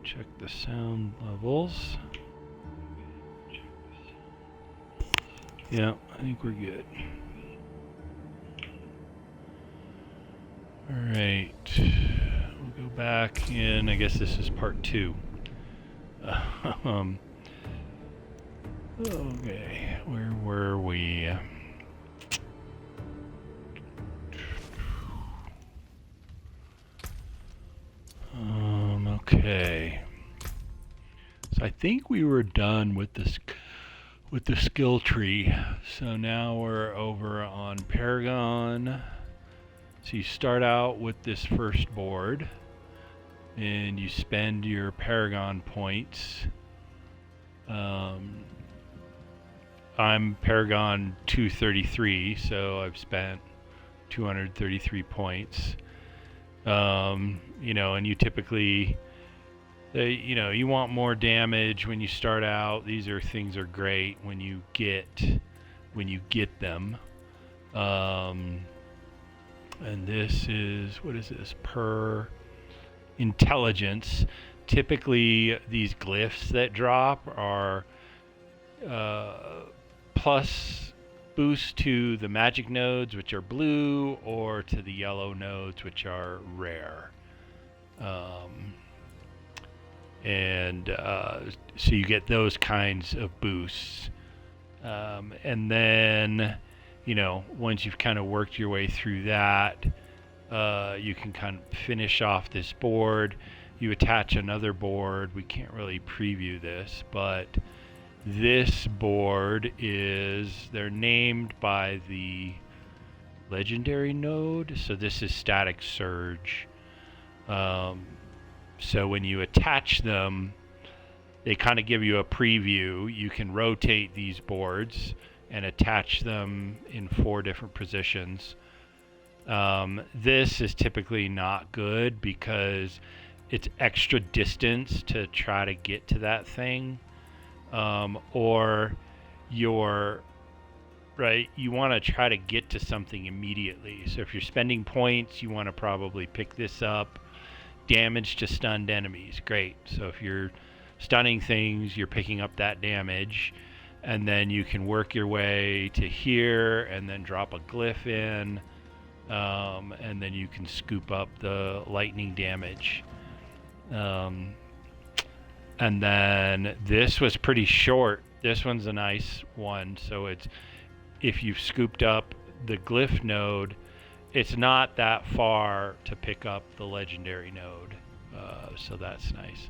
check the sound levels. Yeah, I think we're good. Alright, we'll go back in. I guess this is part 2. Okay, where were we? Okay. So I think we were done with the skill tree. So now we're over on Paragon. So you start out with this first board, and you spend your Paragon points. I'm Paragon 233, so I've spent 233 points. You know, and you typically, you know, you want more damage when you start out. These things are great when you get them. And this is, what is this, per intelligence. Typically these glyphs that drop are plus boost to the magic nodes, which are blue, or to the yellow nodes, which are rare. So you get those kinds of boosts. And then, you know, once you've kind of worked your way through that, you can kind of finish off this board. You attach another board. We can't really preview this, but this board they're named by the legendary node. So this is Static Surge. So when you attach them, they kind of give you a preview. You can rotate these boards and attach them in 4 different positions. This is typically not good because it's extra distance to try to get to that thing. Or you want to try to get to something immediately. So if you're spending points, you want to probably pick this up. Damage to stunned enemies, great. So if you're stunning things, you're picking up that damage, and then you can work your way to here and then drop a glyph in, and then you can scoop up the lightning damage. And then this was pretty short. This one's a nice one. So if you've scooped up the glyph node, it's not that far to pick up the legendary node. So that's nice.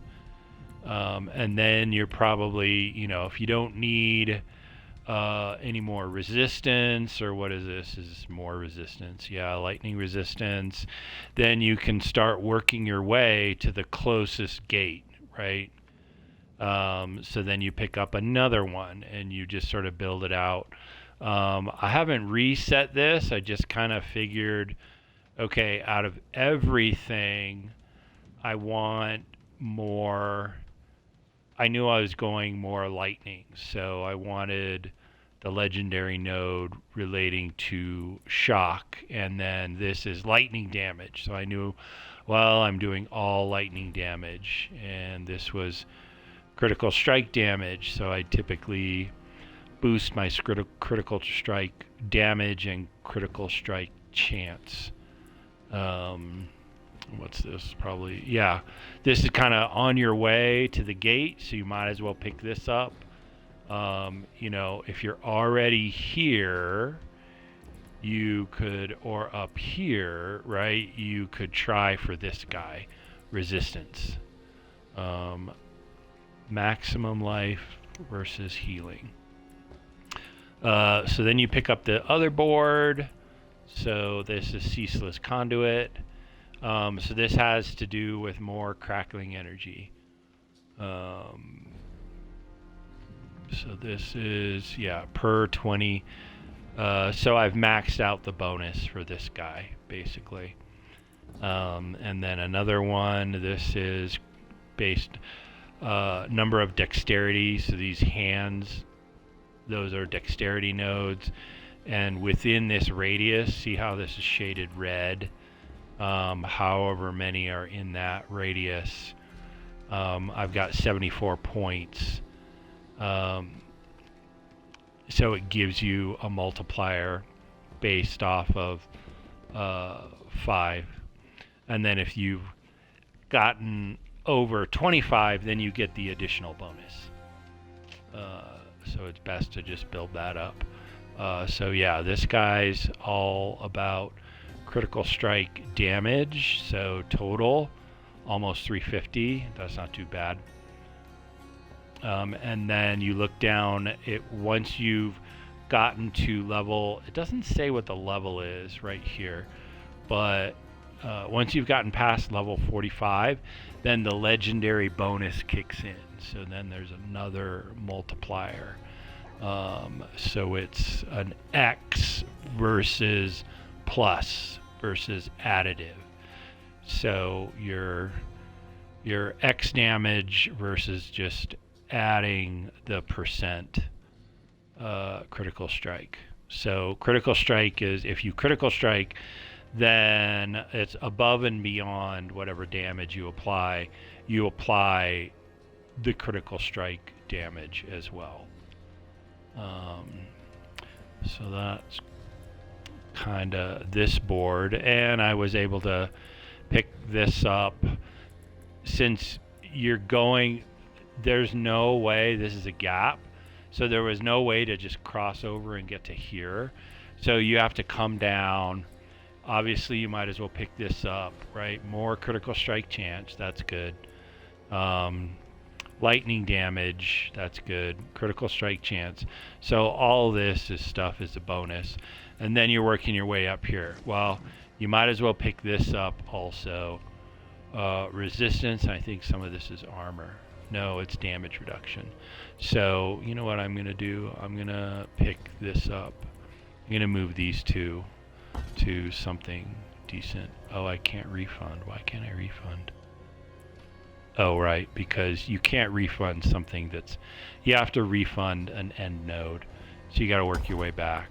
And then you're probably, you know, if you don't need any more resistance, or what is this? Is this more resistance? Yeah, lightning resistance. Then you can start working your way to the closest gate, right? So then you pick up another one and you just sort of build it out. I haven't reset this. I just kind of figured, okay, out of everything, I want more. I knew I was going more lightning, so I wanted the legendary node relating to shock, and then this is lightning damage. So I knew, well, I'm doing all lightning damage, and this was critical strike damage, so I typically boost my critical strike damage and critical strike chance. What's this? Probably, yeah. This is kind of on your way to the gate, so you might as well pick this up. You know, if you're already here, you could, or up here, right? You could try for this guy, resistance. Maximum life versus healing. So then you pick up the other board. So this is Ceaseless Conduit. So this has to do with more crackling energy. So this is, yeah, per 20. So I've maxed out the bonus for this guy, basically. And then another one, this is based number of dexterity. So these hands, those are dexterity nodes. And within this radius, see how this is shaded red? However many are in that radius, I've got 74 points. So it gives you a multiplier based off of 5. And then if you've gotten over 25, then you get the additional bonus. So it's best to just build that up. So yeah, this guy's all about critical strike damage. So total, almost 350. That's not too bad. And then you look down, once you've gotten to level, it doesn't say what the level is right here, but once you've gotten past level 45, then the legendary bonus kicks in. So then there's another multiplier. So it's an X versus plus versus additive. So your X damage versus just adding the percent critical strike. So critical strike is, if you critical strike, then it's above and beyond whatever damage you apply the critical strike damage as well. So that's kind of this board, and I was able to pick this up. Since you're going, there's no way, this is a gap, so there was no way to just cross over and get to here. So you have to come down. Obviously you might as well pick this up, right? More critical strike chance, that's good. Lightning damage, that's good. Critical strike chance. So all this stuff is a bonus. And then you're working your way up here. Well, you might as well pick this up also. Resistance, I think some of this is armor. No, it's damage reduction. So you know what I'm going to do? I'm going to pick this up. I'm going to move these two to something decent. Oh, I can't refund. Why can't I refund? Oh, right, because you can't refund something that's, you have to refund an end node. So you got to work your way back.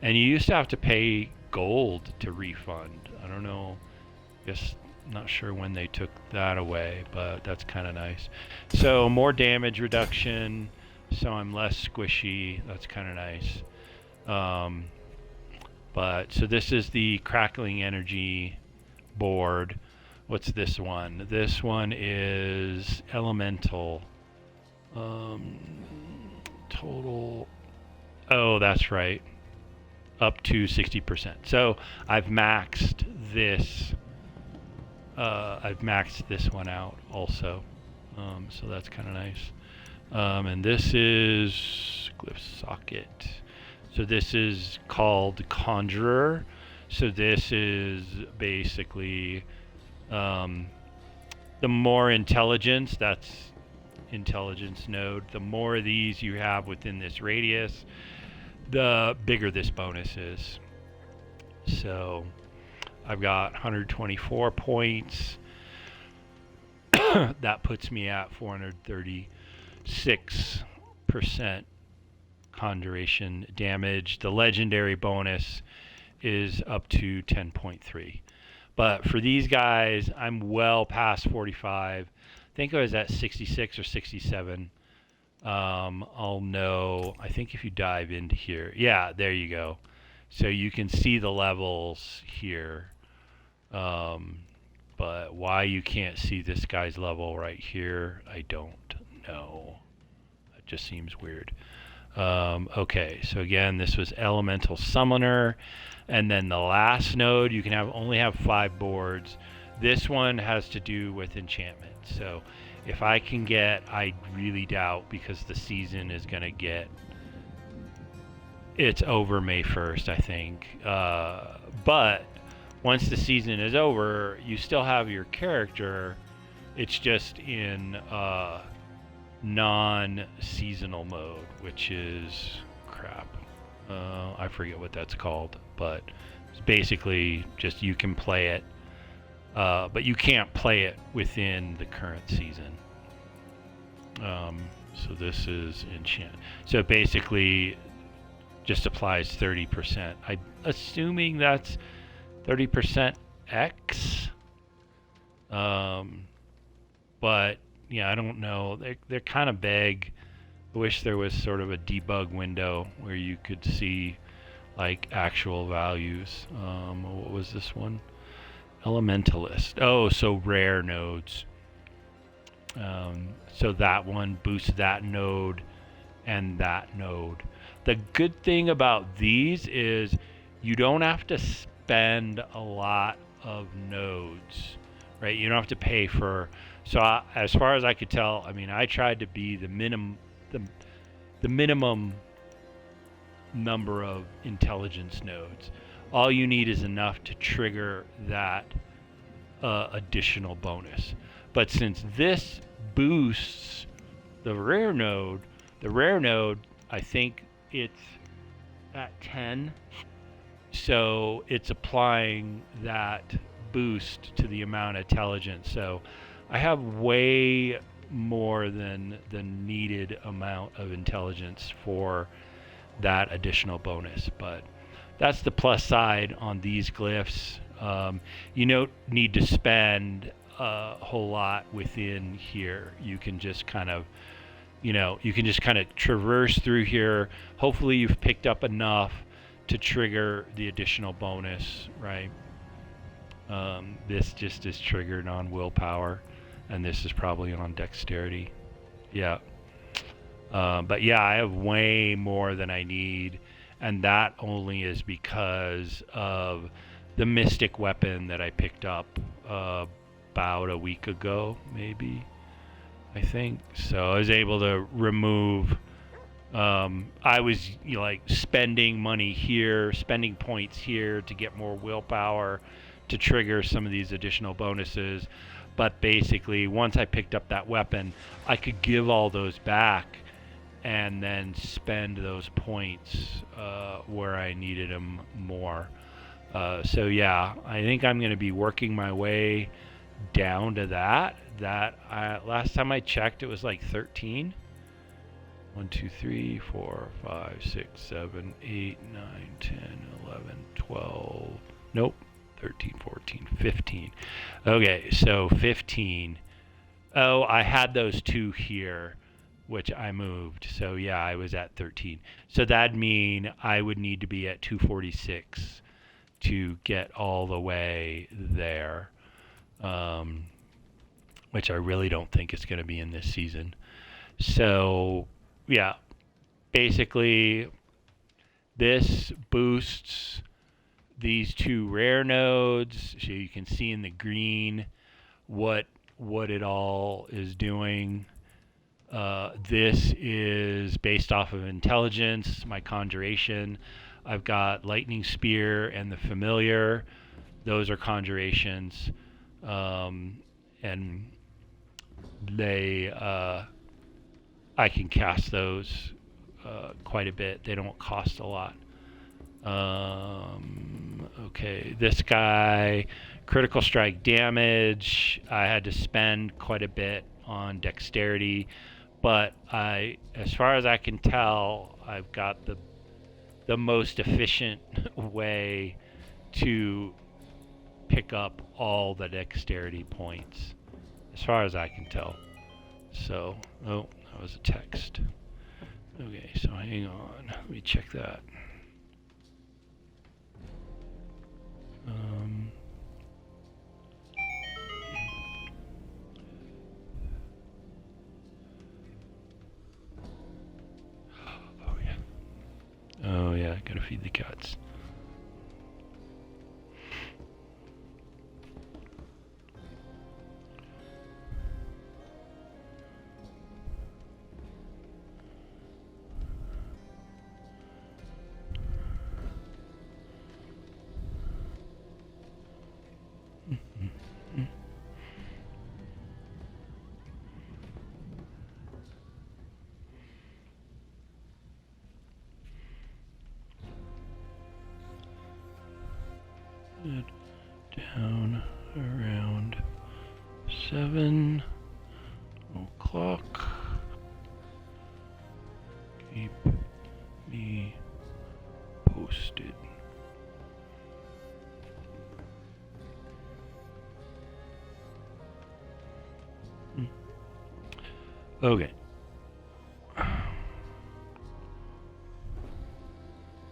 And you used to have to pay gold to refund. I don't know, guess, not sure when they took that away, but that's kind of nice. So more damage reduction, so I'm less squishy. That's kind of nice. But so this is the crackling energy board. What's this one? This one is elemental. Total. Oh, that's right. Up to 60%. So I've maxed this. I've maxed this one out also. So that's kind of nice. And this is glyph socket. So this is called Conjurer. So this is basically the more intelligence, that's intelligence node, the more of these you have within this radius, the bigger this bonus is. So I've got 124 points. That puts me at 436% conjuration damage. The legendary bonus is up to 10.3. But for these guys, I'm well past 45. I think I was at 66 or 67. I'll know, I think if you dive into here. Yeah, there you go. So you can see the levels here. But why you can't see this guy's level right here, I don't know. It just seems weird. Okay, so again, this was Elemental Summoner. And then the last node, you can only have 5 boards. This one has to do with enchantment. So if I can get, I really doubt, because the season is going to get, it's over May 1st, I think. But once the season is over, you still have your character. It's just in non-seasonal mode, which is crap. I forget what that's called, but it's basically just you can play it, but you can't play it within the current season. So this is enchant. So it basically just applies 30%. I'm assuming that's 30% X. but yeah, I don't know. They're kind of vague. I wish there was sort of a debug window where you could see like actual values. What was this one? Elementalist. Oh, so rare nodes. So that one boosts that node and that node. The good thing about these is you don't have to spend a lot of nodes, right? You don't have to pay for. So as far as I could tell, I mean, I tried to be the minimum number of intelligence nodes. All you need is enough to trigger that additional bonus. But since this boosts the rare node, I think it's at 10. So it's applying that boost to the amount of intelligence. So I have way more than the needed amount of intelligence for that additional bonus. But that's the plus side on these glyphs. You don't need to spend a whole lot within here. You can just kind of traverse through here. Hopefully you've picked up enough to trigger the additional bonus, right? This just is triggered on willpower, and this is probably on dexterity. Yeah. But yeah, I have way more than I need, and that only is because of the mystic weapon that I picked up about a week ago, maybe, I think. So I was able to remove. I was spending money here, spending points here to get more willpower to trigger some of these additional bonuses. But basically, once I picked up that weapon, I could give all those back and then spend those points where I needed them more. So yeah, I think I'm going to be working my way down to that. Last time I checked, it was like 13. 1, 2, 3, 4, 5, 6, 7, 8, 9, 10, 11, 12. Nope. 13, 14, 15. Okay, so 15. Oh, I had those two here, which I moved. So yeah, I was at 13. So that'd mean I would need to be at 246 to get all the way there, which I really don't think is going to be in this season. So yeah, basically this boosts these two rare nodes, so you can see in the green what it all is doing. This is based off of intelligence, my conjuration. I've got lightning spear and the familiar. Those are conjurations, and they I can cast those quite a bit. They don't cost a lot. Okay, this guy, critical strike damage. I had to spend quite a bit on dexterity, but as far as I can tell, I've got the most efficient way to pick up all the dexterity points, as far as I can tell. So, oh, that was a text. Okay, so hang on, let me check that. Oh yeah, gotta feed the cats. Down around 7 o'clock. Keep me posted. Okay.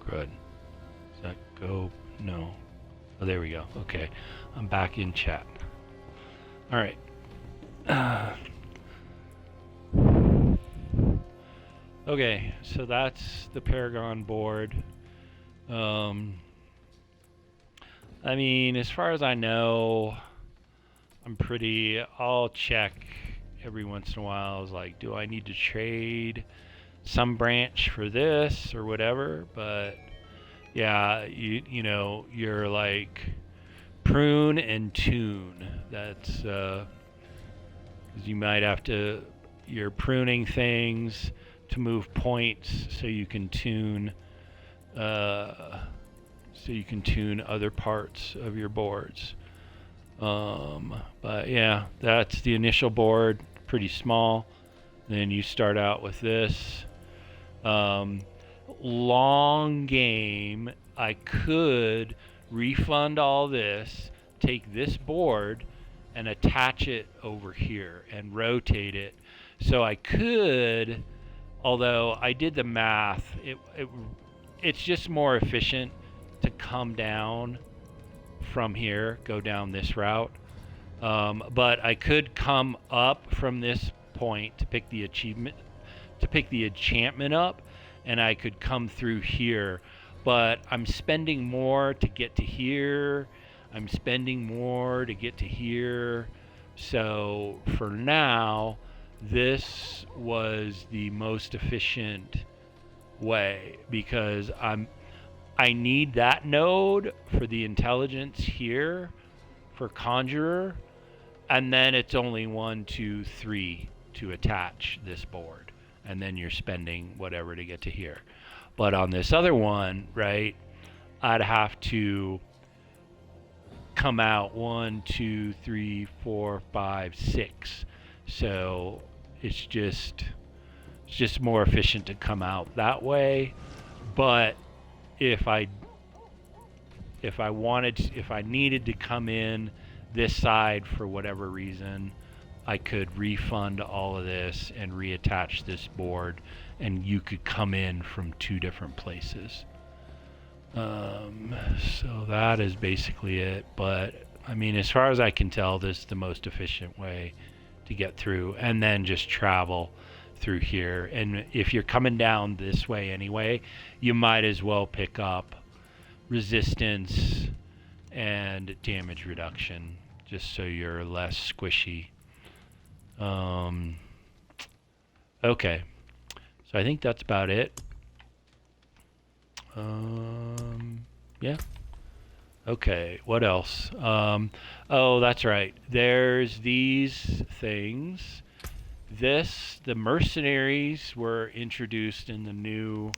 Good. Does that go? No. Oh, there we go. Okay. I'm back in chat. All right. Okay, so that's the Paragon board. I mean, as far as I know, I'll check every once in a while. Is like, do I need to trade some branch for this or whatever? But yeah, you know, you're like prune and tune. That's because you might have to. You're pruning things to move points so you can tune. So you can tune other parts of your boards. But yeah, that's the initial board, pretty small. Then you start out with this. Long game, I could refund all this, take this board and attach it over here and rotate it. So I could, although I did the math, it's just more efficient to come down from here, go down this route. But I could come up from this point to pick the enchantment up, and I could come through here. But I'm spending more to get to here. I'm spending more to get to here. So for now, this was the most efficient way because I need that node for the intelligence here for Conjurer, and then it's only 1, 2, 3 to attach this board, and then you're spending whatever to get to here. But on this other one, right, I'd have to come out 1, 2, 3, 4, 5, 6. So it's just more efficient to come out that way. But if I needed to come in this side for whatever reason, I could refund all of this and reattach this board, and you could come in from 2 different places. So that is basically it. But I mean, as far as I can tell, this is the most efficient way to get through, and then just travel through here. And if you're coming down this way anyway, you might as well pick up resistance and damage reduction just so you're less squishy. Okay, so I think that's about it. Yeah. Okay, what else? Oh, that's right. There's these things. The mercenaries were introduced in the new...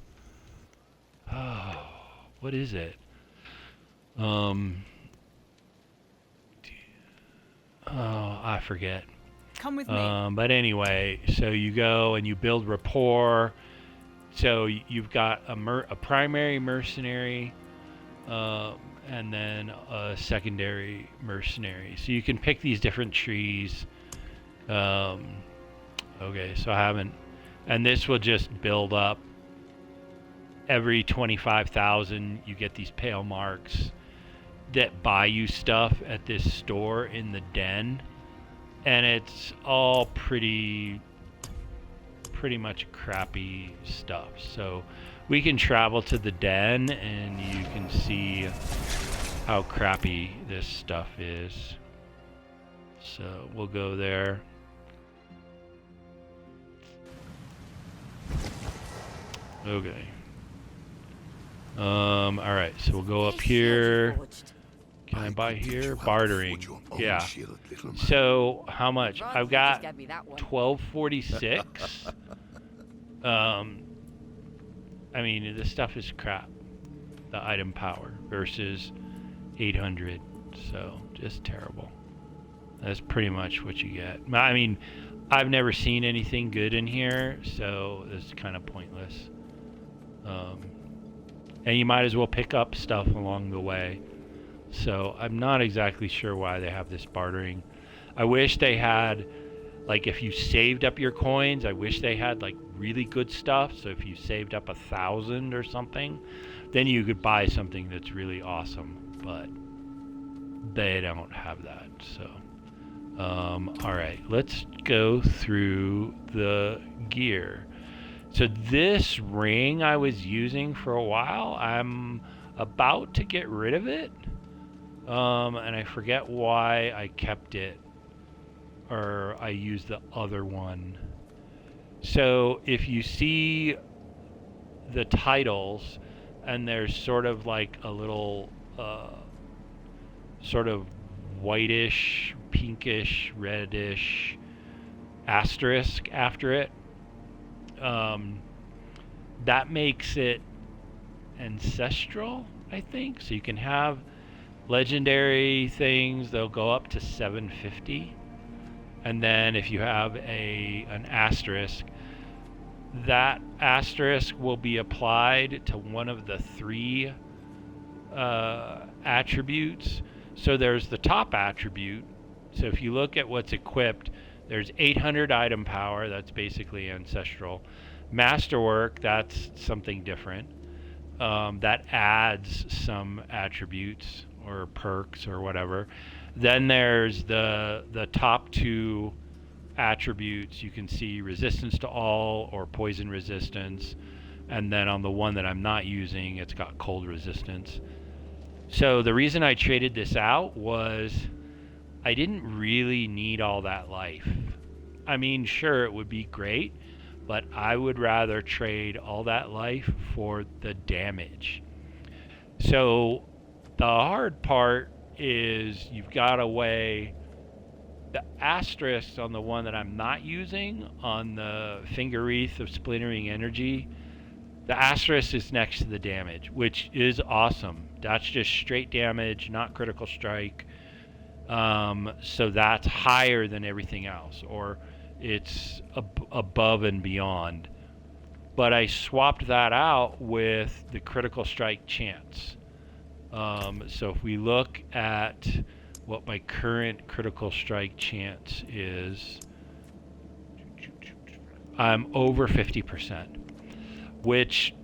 Oh, what is it? Oh, I forget. Come with me. But anyway, so you go and you build rapport. So you've got a primary mercenary, and then a secondary mercenary. So you can pick these different trees. Okay, so I haven't, and this will just build up. Every 25,000, you get these pale marks that buy you stuff at this store in the den, and it's all pretty much crappy stuff. So we can travel to the den and you can see how crappy this stuff is. So we'll go there. Okay. All right, so we'll go up here. Can I buy here? Bartering. Yeah. So how much? I've got 1246. I mean, this stuff is crap. The item power versus 800. So just terrible. That's pretty much what you get. I mean, I've never seen anything good in here, so it's kind of pointless. And you might as well pick up stuff along the way. So I'm not exactly sure why they have this bartering. I wish they had Like if you saved up your coins, I wish they had like really good stuff. So if you saved up 1,000 or something, then you could buy something that's really awesome. But they don't have that. So, all right, let's go through the gear. So this ring I was using for a while, I'm about to get rid of it. And I forget why I kept it, or I used the other one. So if you see the titles, and there's sort of like a little sort of whitish, pinkish, reddish asterisk after it, that makes it ancestral, I think. So you can have legendary things, they'll go up to 750. And then if you have an asterisk, that asterisk will be applied to one of the 3 attributes. So there's the top attribute. So if you look at what's equipped, there's 800 item power, that's basically ancestral. Masterwork, that's something different. That adds some attributes or perks or whatever. Then there's the top 2 attributes. You can see resistance to all or poison resistance. And then on the one that I'm not using, it's got cold resistance. So the reason I traded this out was I didn't really need all that life. I mean, sure, it would be great, but I would rather trade all that life for the damage. So the hard part is you've got to weigh the asterisk on the one that I'm not using, on the Finger Wreath of Splintering Energy. The asterisk is next to the damage, which is awesome. That's just straight damage, not critical strike. So that's higher than everything else, or it's above and beyond. But I swapped that out with the critical strike chance. So if we look at what my current critical strike chance is, I'm over 50%, which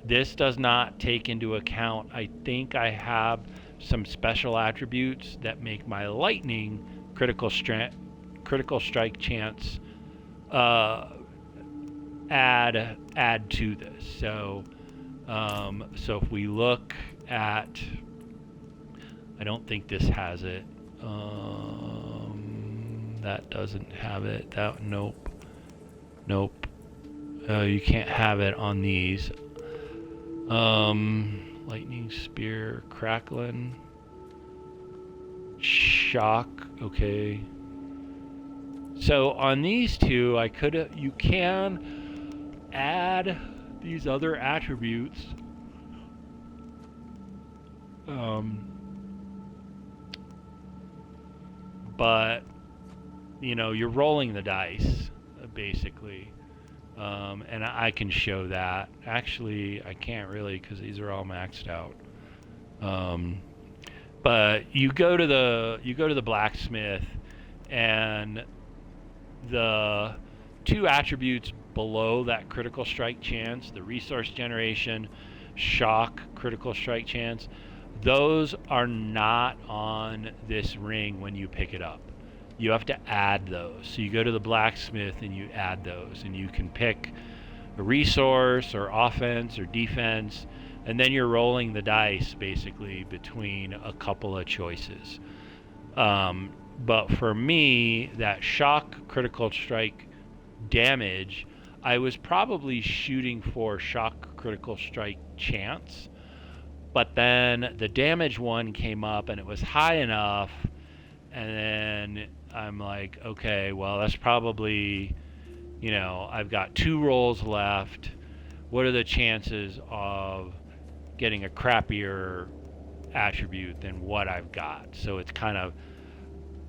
this does not take into account. I think I have some special attributes that make my lightning critical strike chance add to this. So so if we look at, I don't think this has it. That doesn't have it. That nope. You can't have it on these. Lightning spear, crackling, shock. Okay. So on these 2, you can add these other attributes. But you're rolling the dice, basically. And I can show that. Actually, I can't really because these are all maxed out. But you go to the blacksmith, and the 2 attributes below that critical strike chance, the resource generation, shock, critical strike chance, those are not on this ring when you pick it up. You have to add those. So you go to the blacksmith and you add those, and you can pick a resource or offense or defense, and then you're rolling the dice basically between a couple of choices. But for me, that shock, critical strike, damage, I was probably shooting for shock, critical strike chance, but then the damage one came up and it was high enough, and then I'm like, okay, well, that's probably, I've got 2 rolls left. What are the chances of getting a crappier attribute than what I've got? So it's kind of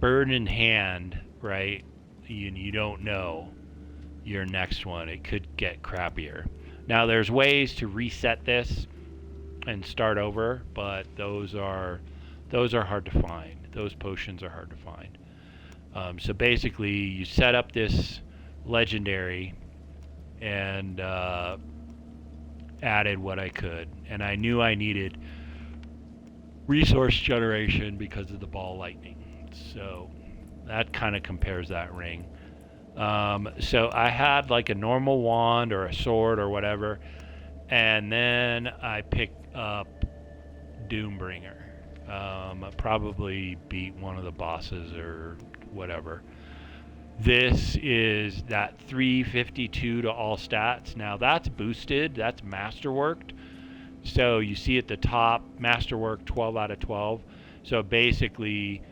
bird in hand, right? You don't know your next one. It could get crappier. Now there's ways to reset this and start over, but those are hard to find. Those potions are hard to find. So basically, you set up this legendary and added what I could. And I knew I needed resource generation because of the ball lightning. So that kind of compares that ring. So I had like a normal wand or a sword or whatever, and then I picked up Doombringer. Probably beat one of the bosses or whatever. This is that 352 to all stats. Now that's boosted, that's masterworked. So you see at the top, masterwork 12 out of 12. So it basically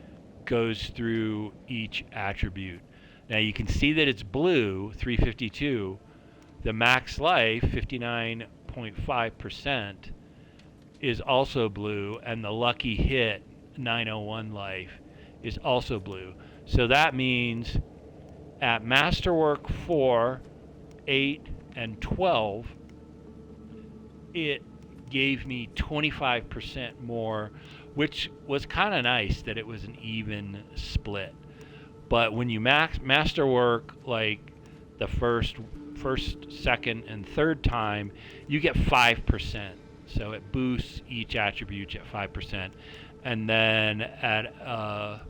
goes through each attribute. Now you can see that it's blue, 352. The max life, 59.5%, is also blue, and the lucky hit, 901 life, is also blue. So that means at Masterwork 4, 8, and 12, it gave me 25% more, which was kind of nice that it was an even split. But when you Masterwork like the first, second, and third time, you get 5%. So it boosts each attribute at 5%. And then at a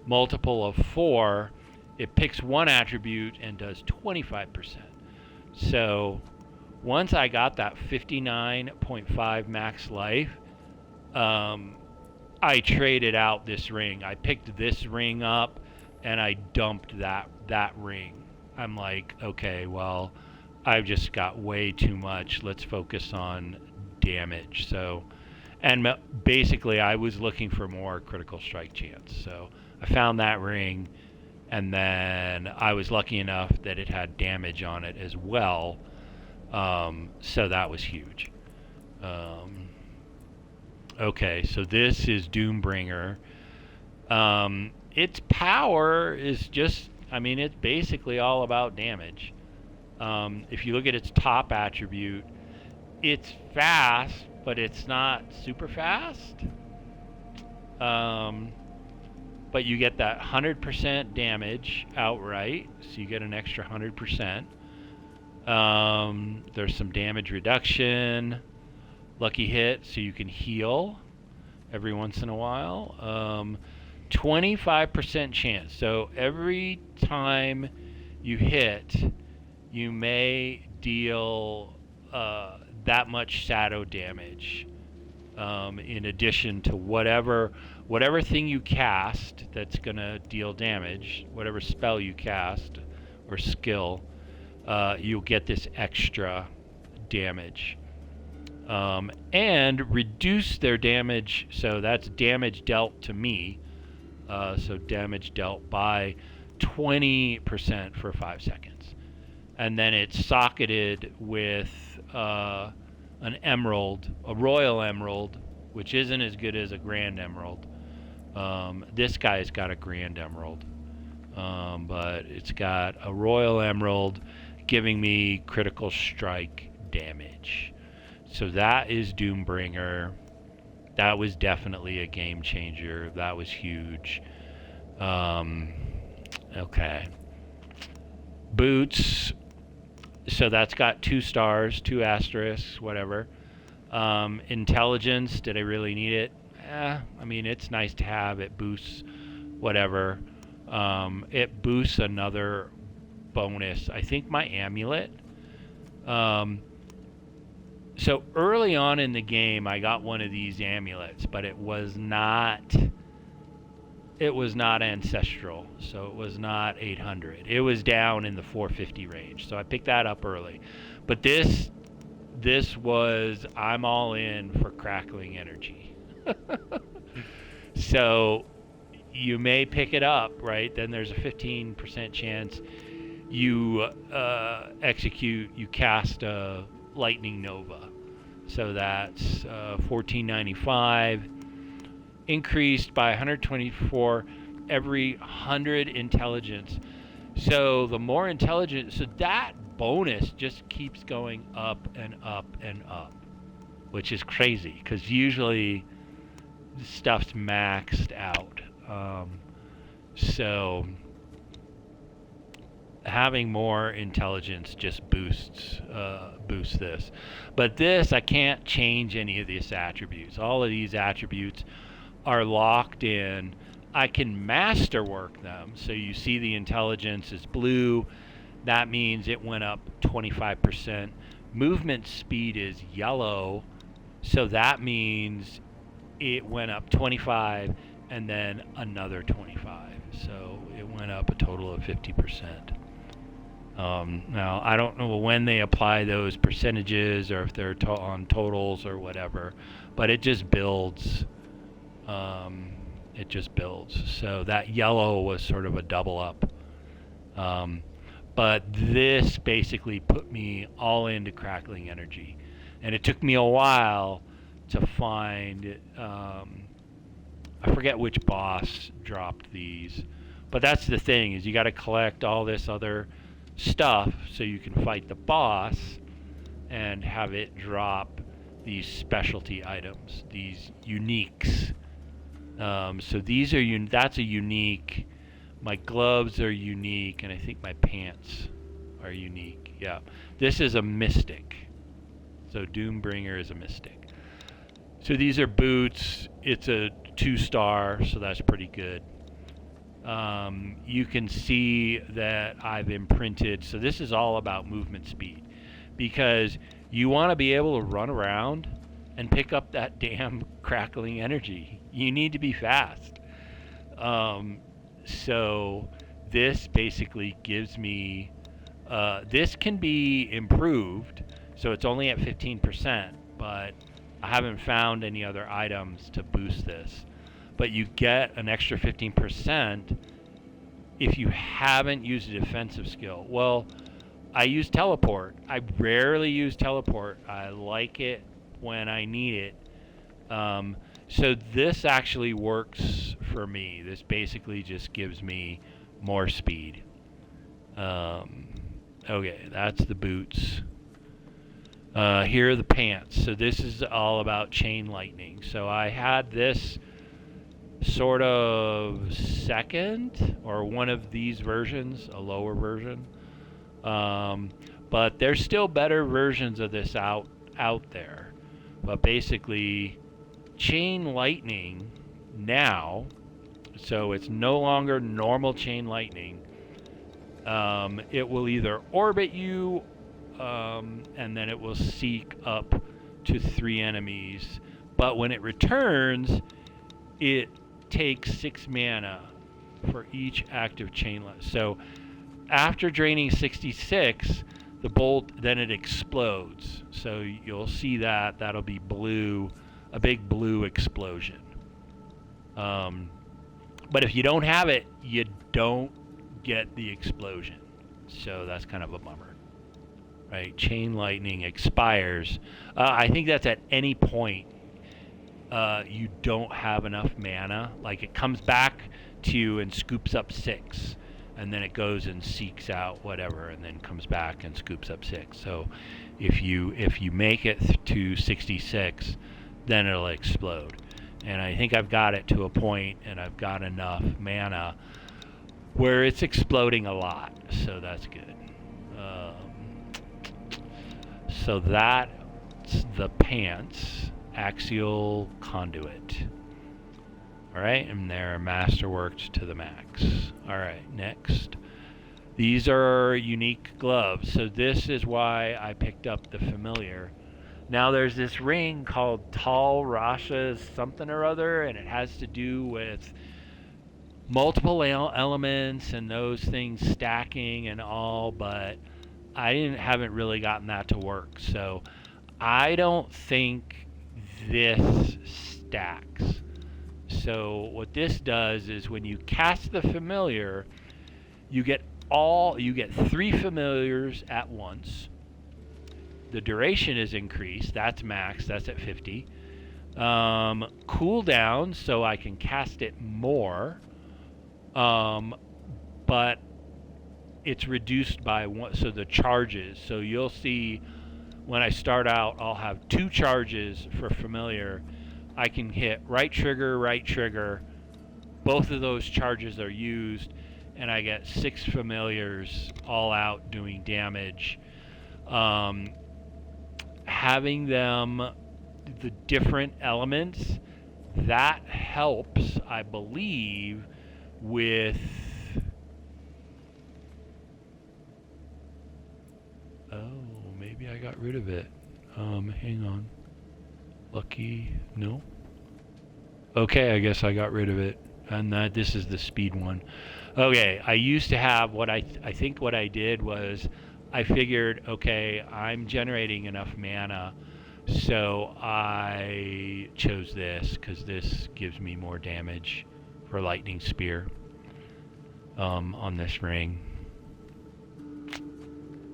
multiple of 4, it picks one attribute and does 25%. So once I got that 59.5 max life, I traded out this ring. I picked this ring up and I dumped that ring. I'm like, okay, well, I've just got way too much. Let's focus on damage. So, and basically I was looking for more critical strike chance. So I found that ring, and then I was lucky enough that it had damage on it as well. So that was huge. Okay, so this is Doombringer. Its power is just, I mean, it's basically all about damage. If you look at its top attribute, it's fast, but it's not super fast. But you get that 100% damage outright, so you get an extra 100%. There's some damage reduction, lucky hit, so you can heal every once in a while. 25% chance. So every time you hit, you may deal that much shadow damage. In addition to whatever thing you cast that's going to deal damage, whatever spell you cast or skill, you'll get this extra damage. And reduce their damage, so that's damage dealt to me, so damage dealt by 20% for 5 seconds. And then it's socketed with an emerald, a royal emerald, which isn't as good as a grand emerald. This guy's got a grand emerald, but it's got a royal emerald giving me critical strike damage. So that is Doombringer. That was definitely a game changer. That was huge. Okay. Boots. So that's got 2 stars, 2 asterisks, whatever. Intelligence, did I really need it? I mean, it's nice to have. It boosts whatever. It boosts another bonus. I think my amulet. So early on in the game, I got one of these amulets, but it was not ancestral, so it was not 800. It was down in the 450 range, so I picked that up early. But this was, I'm all in for crackling energy. So you may pick it up, right? Then there's a 15% chance you you cast a lightning nova. So that's 1495, increased by 124 every 100 intelligence. So the more intelligent, so that bonus just keeps going up and up and up, which is crazy because usually stuff's maxed out. So having more intelligence just boosts this. But this, I can't change any of these attributes. All of these attributes are locked in. I can masterwork them. So you see the intelligence is blue. That means it went up 25%. Movement speed is yellow. So that means it went up 25 and then another 25. So it went up a total of 50%. Now, I don't know when they apply those percentages or if they're on totals or whatever, but it just builds. It just builds. So that yellow was sort of a double up. But this basically put me all into crackling energy. And it took me a while to find, I forget which boss dropped these. But that's the thing, is you got to collect all this other stuff so you can fight the boss and have it drop these specialty items, these uniques. So these are that's a unique. My gloves are unique, and I think my pants are unique. Yeah, this is a mystic. So Doombringer is a mystic. So these are boots. It's a 2-star, so that's pretty good. You can see that I've imprinted. So this is all about movement speed, because you want to be able to run around and pick up that damn crackling energy. You need to be fast. So this basically gives me, this can be improved. So it's only at 15%, but I haven't found any other items to boost this. But you get an extra 15% if you haven't used a defensive skill. Well, I use teleport. I rarely use teleport. I like it when I need it. So this actually works for me. This basically just gives me more speed. Okay, that's the boots. Here are the pants. So this is all about chain lightning. So I had this sort of second, or one of these versions, a lower version. But there's still better versions of this out there. But basically, chain lightning now, so it's no longer normal chain lightning. It will either orbit you, and then it will seek up to 3 enemies. But when it returns, it takes 6 mana for each active chain lightning. So after draining 66, the bolt, then it explodes. So you'll see that. That'll be blue, a big blue explosion. But if you don't have it, you don't get the explosion. So that's kind of a bummer. Right? Chain lightning expires. I think that's at any point you don't have enough mana. Like, it comes back to you and scoops up 6. And then it goes and seeks out whatever, and then comes back and scoops up 6. So if you make it to 66, then it'll explode. And I think I've got it to a point, and I've got enough mana where it's exploding a lot. So that's good. So that's the pants, axial conduit. All right, and they're masterworked to the max. All right, next. These are unique gloves. So this is why I picked up the familiar. Now there's this ring called Tal Rasha's something or other, and it has to do with multiple elements and those things stacking and all, but I haven't really gotten that to work. So I don't think this stacks. So what this does is when you cast the familiar, you get 3 familiars at once. The duration is increased. That's max. That's at 50. Cooldown, so I can cast it more. But it's reduced by 1. So the charges. So you'll see when I start out, I'll have 2 charges for familiar. I can hit right trigger. Both of those charges are used, and I get 6 familiars all out doing damage. Having them, the different elements, that helps, I believe, with... Oh, maybe I got rid of it. Hang on. Lucky, no? Okay, I guess I got rid of it. And this is the speed one. Okay, I used to have what I think what I did was I figured, okay, I'm generating enough mana, so I chose this because this gives me more damage for lightning spear on this ring.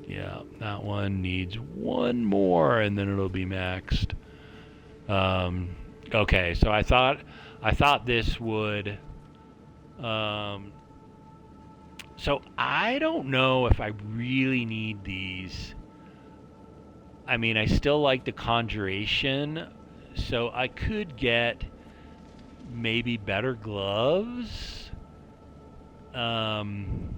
Yeah, that one needs one more and then it'll be maxed. Okay, so I thought this would so I don't know if I really need these. I mean, I still like the conjuration, so I could get maybe better gloves. And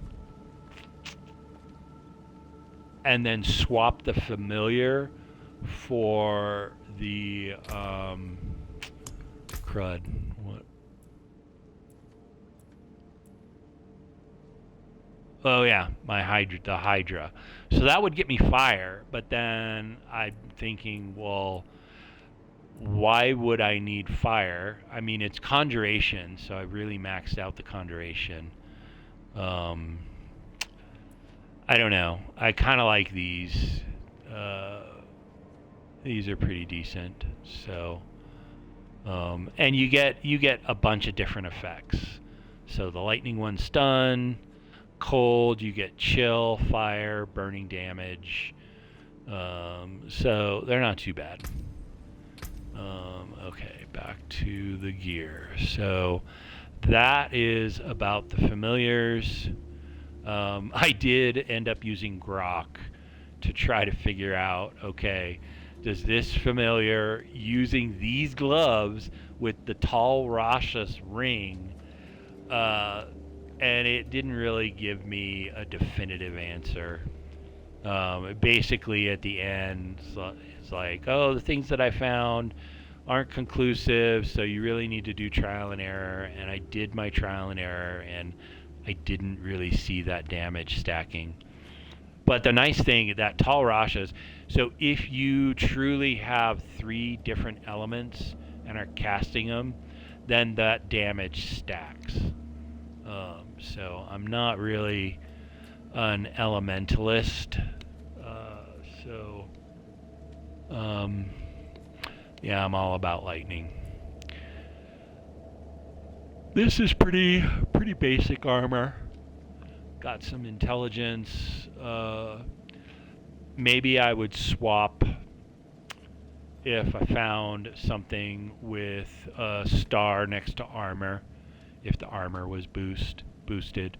then swap the familiar for the crud. What? Oh yeah, my the Hydra. So that would get me fire, but then I'm thinking, well, why would I need fire? I mean, it's conjuration, so I really maxed out the conjuration. I don't know. I kind of like these. These are pretty decent. So, and you get a bunch of different effects. So the lightning one stun, cold, you get chill, fire, burning damage. So they're not too bad. Okay, back to the gear. So that is about the familiars. I did end up using Grok to try to figure out, okay, does this familiar using these gloves with the tall Rashas ring, and it didn't really give me a definitive answer. Basically, at the end, it's like, oh, the things that I found aren't conclusive, so you really need to do trial and error. And I did my trial and error, and I didn't really see that damage stacking. But the nice thing, that tall Rashas, so if you truly have 3 different elements and are casting them, then that damage stacks. So I'm not really an elementalist. Yeah, I'm all about lightning. This is pretty basic armor. Got some intelligence. Maybe I would swap if I found something with a star next to armor, if the armor was boosted,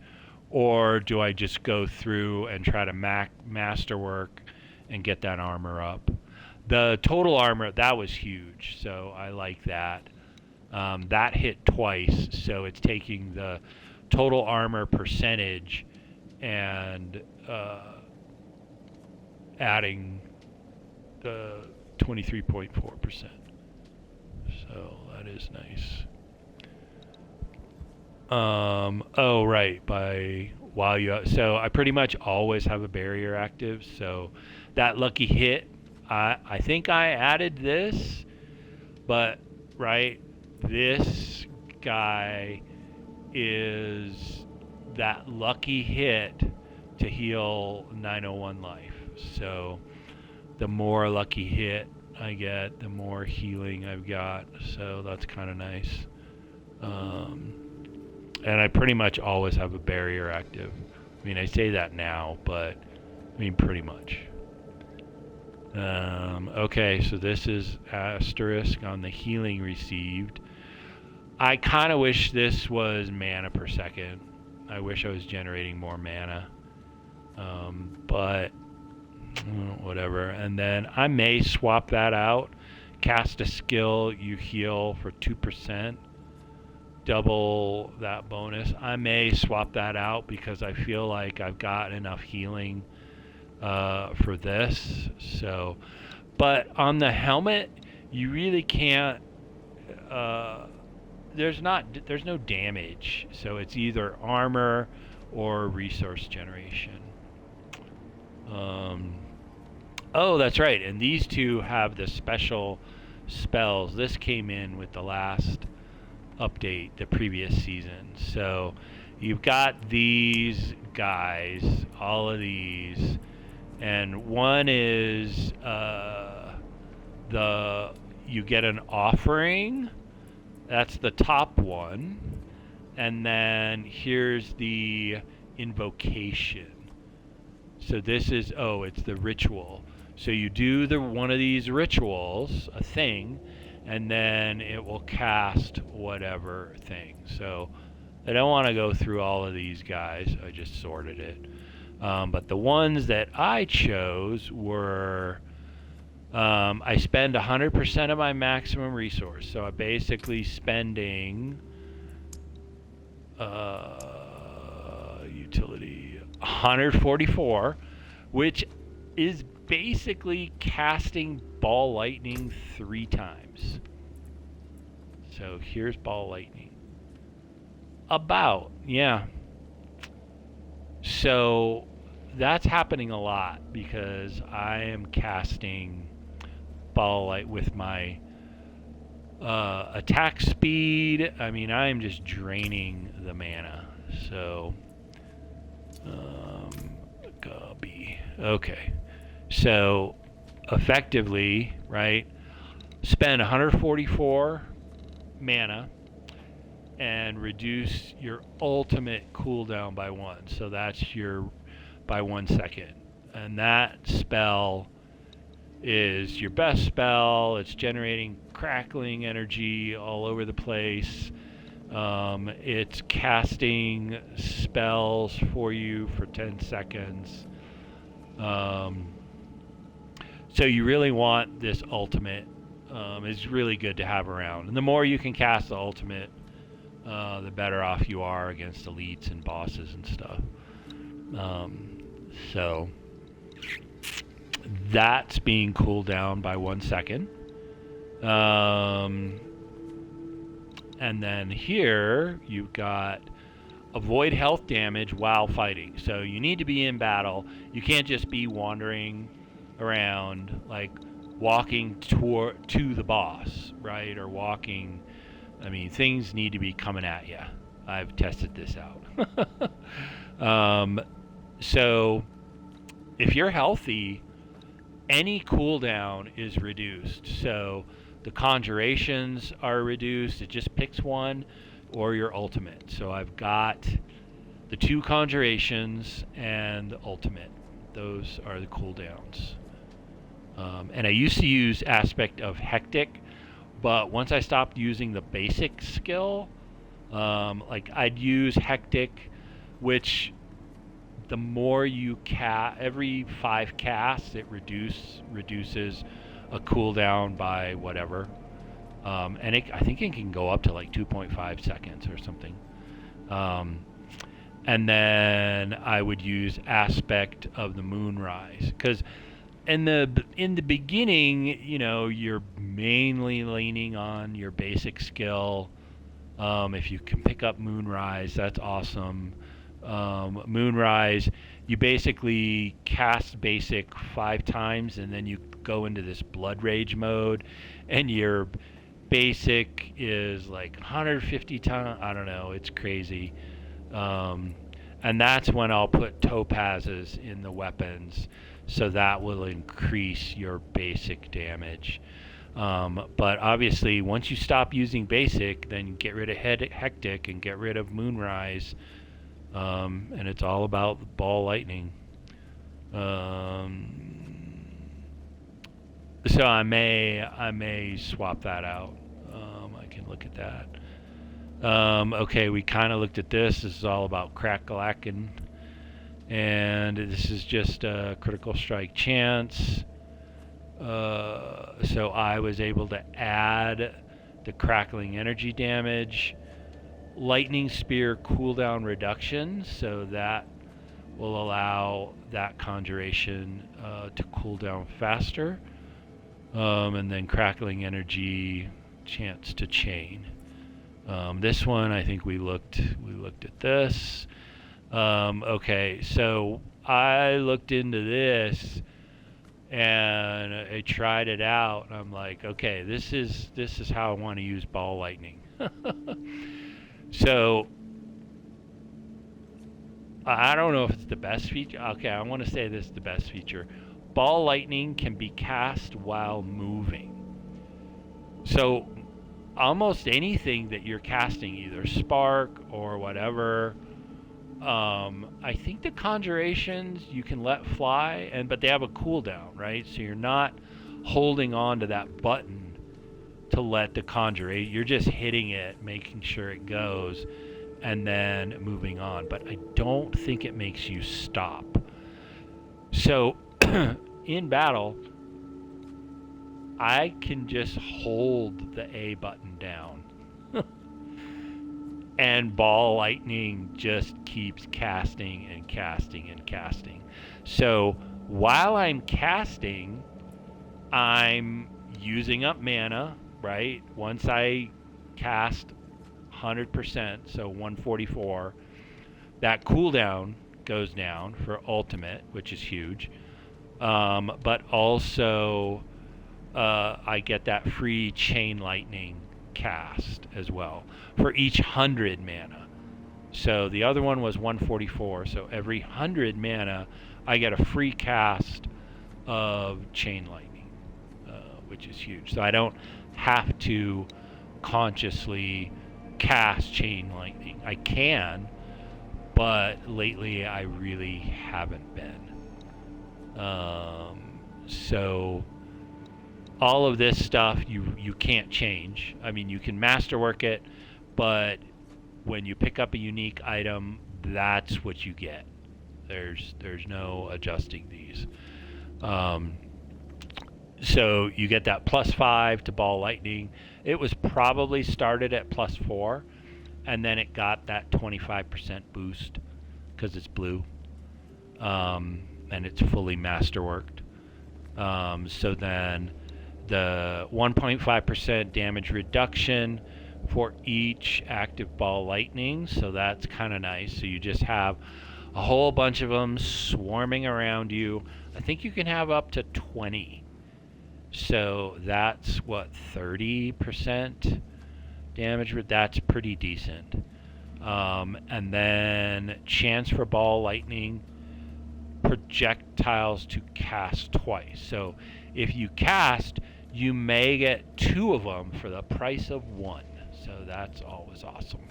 or do I just go through and try to masterwork and get that armor up? The total armor, that was huge, so I like that. That hit twice, so it's taking the total armor percentage and adding the 23.4%. So that is nice. Oh right, so I pretty much always have a barrier active. So that lucky hit, I think I added this, but right, this guy is that lucky hit to heal 901 life. So the more lucky hit I get, the more healing I've got. So that's kind of nice. And I pretty much always have a barrier active. I mean, I say that now, but I mean pretty much. Okay, so this is asterisk on the healing received. I kind of wish this was mana per second. I wish I was generating more mana. But whatever. And then I may swap that out. Cast a skill, you heal for 2%. double that bonus. I may swap that out because I feel like I've got enough healing for this. So, but on the helmet, you really can't. There's no damage, so it's either armor or resource generation. Oh, that's right. And these two have the special spells. This came in with the last update, the previous season. So you've got these guys, all of these, and one is you get an offering. That's the top one, and then here's the invocation. So this is it's the ritual. So you do one of these rituals, a thing, and then it will cast whatever thing. So I don't want to go through all of these guys. I just sorted it. But the ones that I chose were I spend 100% of my maximum resource. So I'm basically spending utility 144, which is basically casting ball lightning 3 times. So here's ball lightning. So that's happening a lot because I am casting ball light with my attack speed. I mean, I am just draining the mana. So copy. Okay. So effectively, right, spend 144 mana and reduce your ultimate cooldown by 1. So that's your by 1 second. And that spell is your best spell. It's generating crackling energy all over the place. It's casting spells for you for 10 seconds. So you really want this ultimate. It's really good to have around. And the more you can cast the ultimate, the better off you are against elites and bosses and stuff. So that's being cooled down by 1 second. And then here you've got avoid health damage while fighting. So you need to be in battle. You can't just be wandering around, like walking to the boss, right? Or walking. I mean, things need to be coming at you. I've tested this out. So if you're healthy, any cooldown is reduced. So the conjurations are reduced. It just picks one, or your ultimate. So I've got the 2 conjurations and the ultimate. Those are the cooldowns. And I used to use Aspect of Hectic, but once I stopped using the basic skill, like I'd use Hectic, which the more you every 5 casts, it reduces a cooldown by whatever. And I think it can go up to like 2.5 seconds or something. And then I would use Aspect of the Moonrise, because in the beginning, you know, you're mainly leaning on your basic skill. If you can pick up Moonrise, that's awesome. Moonrise, you basically cast basic 5 times, and then you go into this Blood Rage mode, and your basic is like 150 times. I don't know, it's crazy. And that's when I'll put topazes in the weapons, so that will increase your basic damage. But obviously, once you stop using basic, then get rid of Hectic and get rid of Moonrise, and it's all about ball lightning. So I may swap that out. I can look at that. Okay, we kind of looked at this. This is all about crack-a-lackin'. And this is just a critical strike chance. So I was able to add the crackling energy damage. lightning spear cooldown reduction, so that will allow that conjuration to cool down faster. And then crackling energy, chance to chain. This one, I think we looked at this. Okay, so I looked into this and I tried it out. And I'm like, okay, this is how I want to use ball lightning. So I don't know if it's the best feature. Okay, I want to say this is the best feature. Ball lightning can be cast while moving. So almost anything that you're casting, either spark or whatever, I think the conjurations you can let fly, but they have a cooldown, right? So you're not holding on to that button to let the conjurate. You're just hitting it, making sure it goes, and then moving on. But I don't think it makes you stop. So in battle, I can just hold the A button down. And ball lightning just keeps casting and casting and casting. So while I'm casting, I'm using up mana, right? Once I cast 100%, so 144, that cooldown goes down for ultimate, which is huge. But also I get that free chain lightning cast as well for each 100 mana. So the other one was 144, so every 100 mana I get a free cast of chain lightning, which is huge. So I don't have to consciously cast chain lightning. I can, but lately I really haven't been. So all of this stuff you can't change. I mean, you can masterwork it, but when you pick up a unique item, that's what you get. There's no adjusting these. So you get that +5 to ball lightning. It was probably started at +4, and then it got that 25% boost because it's blue, and it's fully masterworked. So then the 1.5% damage reduction for each active ball lightning, so that's kind of nice. So you just have a whole bunch of them swarming around you. I think you can have up to 20. So that's what, 30% damage? That's pretty decent. And then chance for ball lightning projectiles to cast twice. So if you cast, you may get 2 of them for the price of 1. So that's always awesome.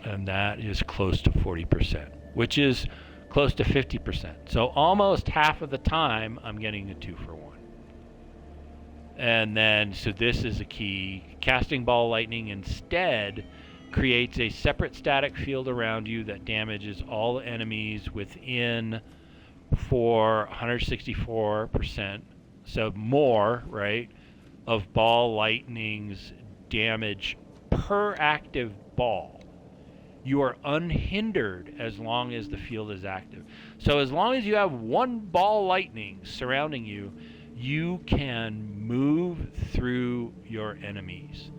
And that is close to 40%, which is close to 50%. So almost half of the time I'm getting a 2 for 1. And then, so this is a key. Casting ball lightning instead creates a separate static field around you that damages all enemies within for 164%. So more, right, of ball lightning's damage per active ball. You are unhindered as long as the field is active. So as long as you have 1 ball lightning surrounding you, you can move through your enemies,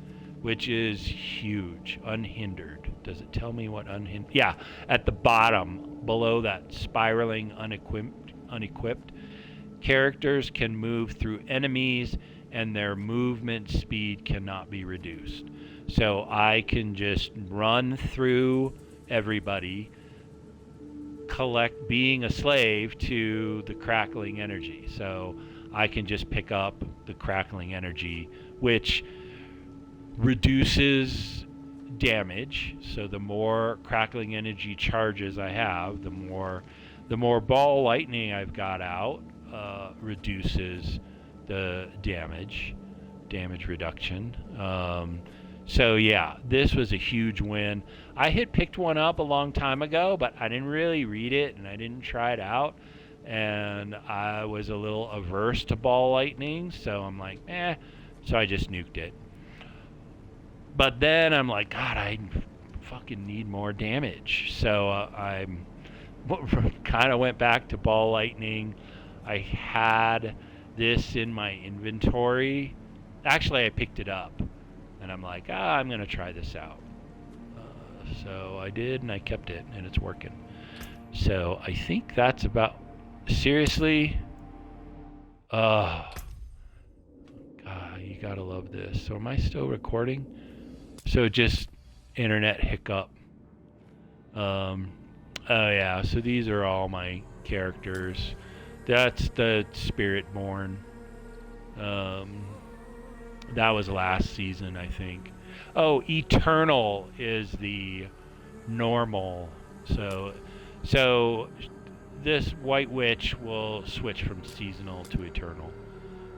which is huge. Unhindered. Does it tell me what unhindered? Yeah, at the bottom, below that spiraling unequipped, characters can move through enemies and their movement speed cannot be reduced. So I can just run through everybody, being a slave to the crackling energy. So I can just pick up the crackling energy, which reduces damage. So the more crackling energy charges I have, the more ball lightning I've got out, reduces the damage reduction. So yeah, this was a huge win. I had picked one up a long time ago, but I didn't really read it and I didn't try it out. And I was a little averse to ball lightning, so I'm like, so I just nuked it. But then I'm like, God, I fucking need more damage. So I'm kind of went back to ball lightning. I had this in my inventory. Actually, I picked it up, and I'm like, I'm gonna try this out. So I did, and I kept it, and it's working. So I think that's about. Seriously, God, you gotta love this. So am I still recording? So just internet hiccup. Oh yeah, so these are all my characters. That's the Spiritborn. That was last season, I think. Oh, Eternal is the normal. So this White Witch will switch from seasonal to Eternal.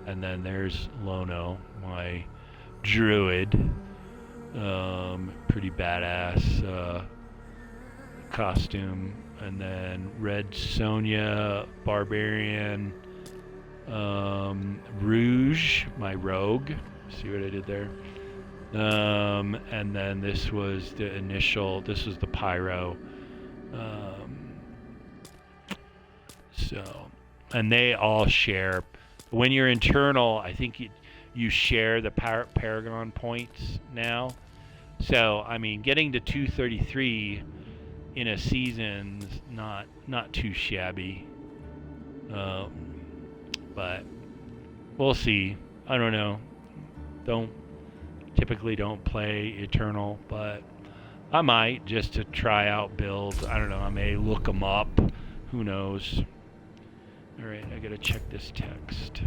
And then there's Lono, my druid. Pretty badass costume. And then Red Sonia, Barbarian. Rouge, my rogue. See what I did there? And then this was the initial, this was the Pyro. And they all share. When you're internal, I think you share the Paragon points now. So, I mean, getting to 233 in a season's not too shabby. But we'll see. I don't know. Typically don't play Eternal, but I might just to try out builds. I don't know. I may look them up. Who knows? All right, I gotta check this text.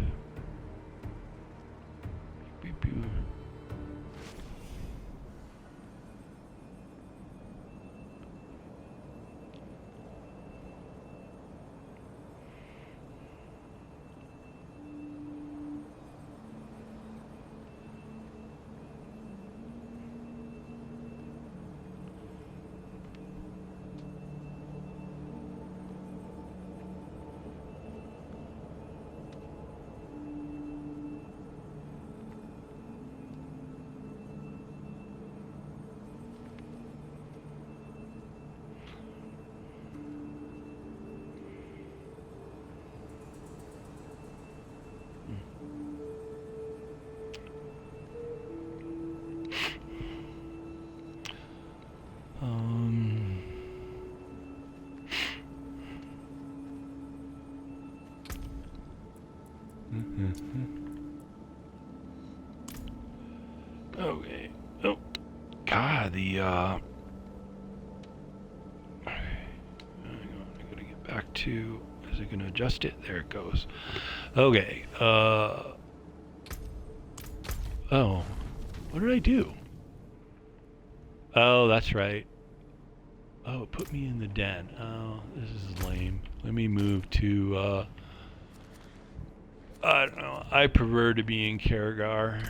Okay. Oh, God, I gotta get back to. Is it gonna adjust it? There it goes. Okay. Oh, what did I do? Oh, that's right. Oh, it put me in the den. Oh, this is lame. Let me move to. I don't know. I prefer to be in Karagar.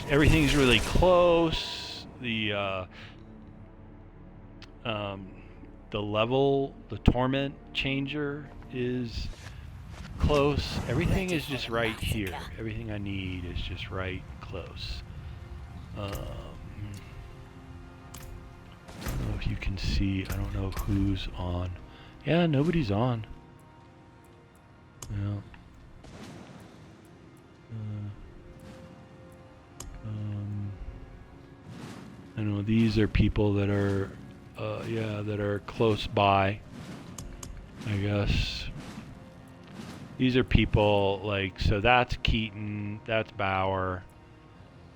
Everything's really close. The level, the torment changer is close. Everything is just right here. Everything I need is just right close. I don't know if you can see. I don't know who's on. Yeah, nobody's on. Yeah. I know these are people that are, that are close by. I guess these are people like, so that's Keaton, that's Bauer.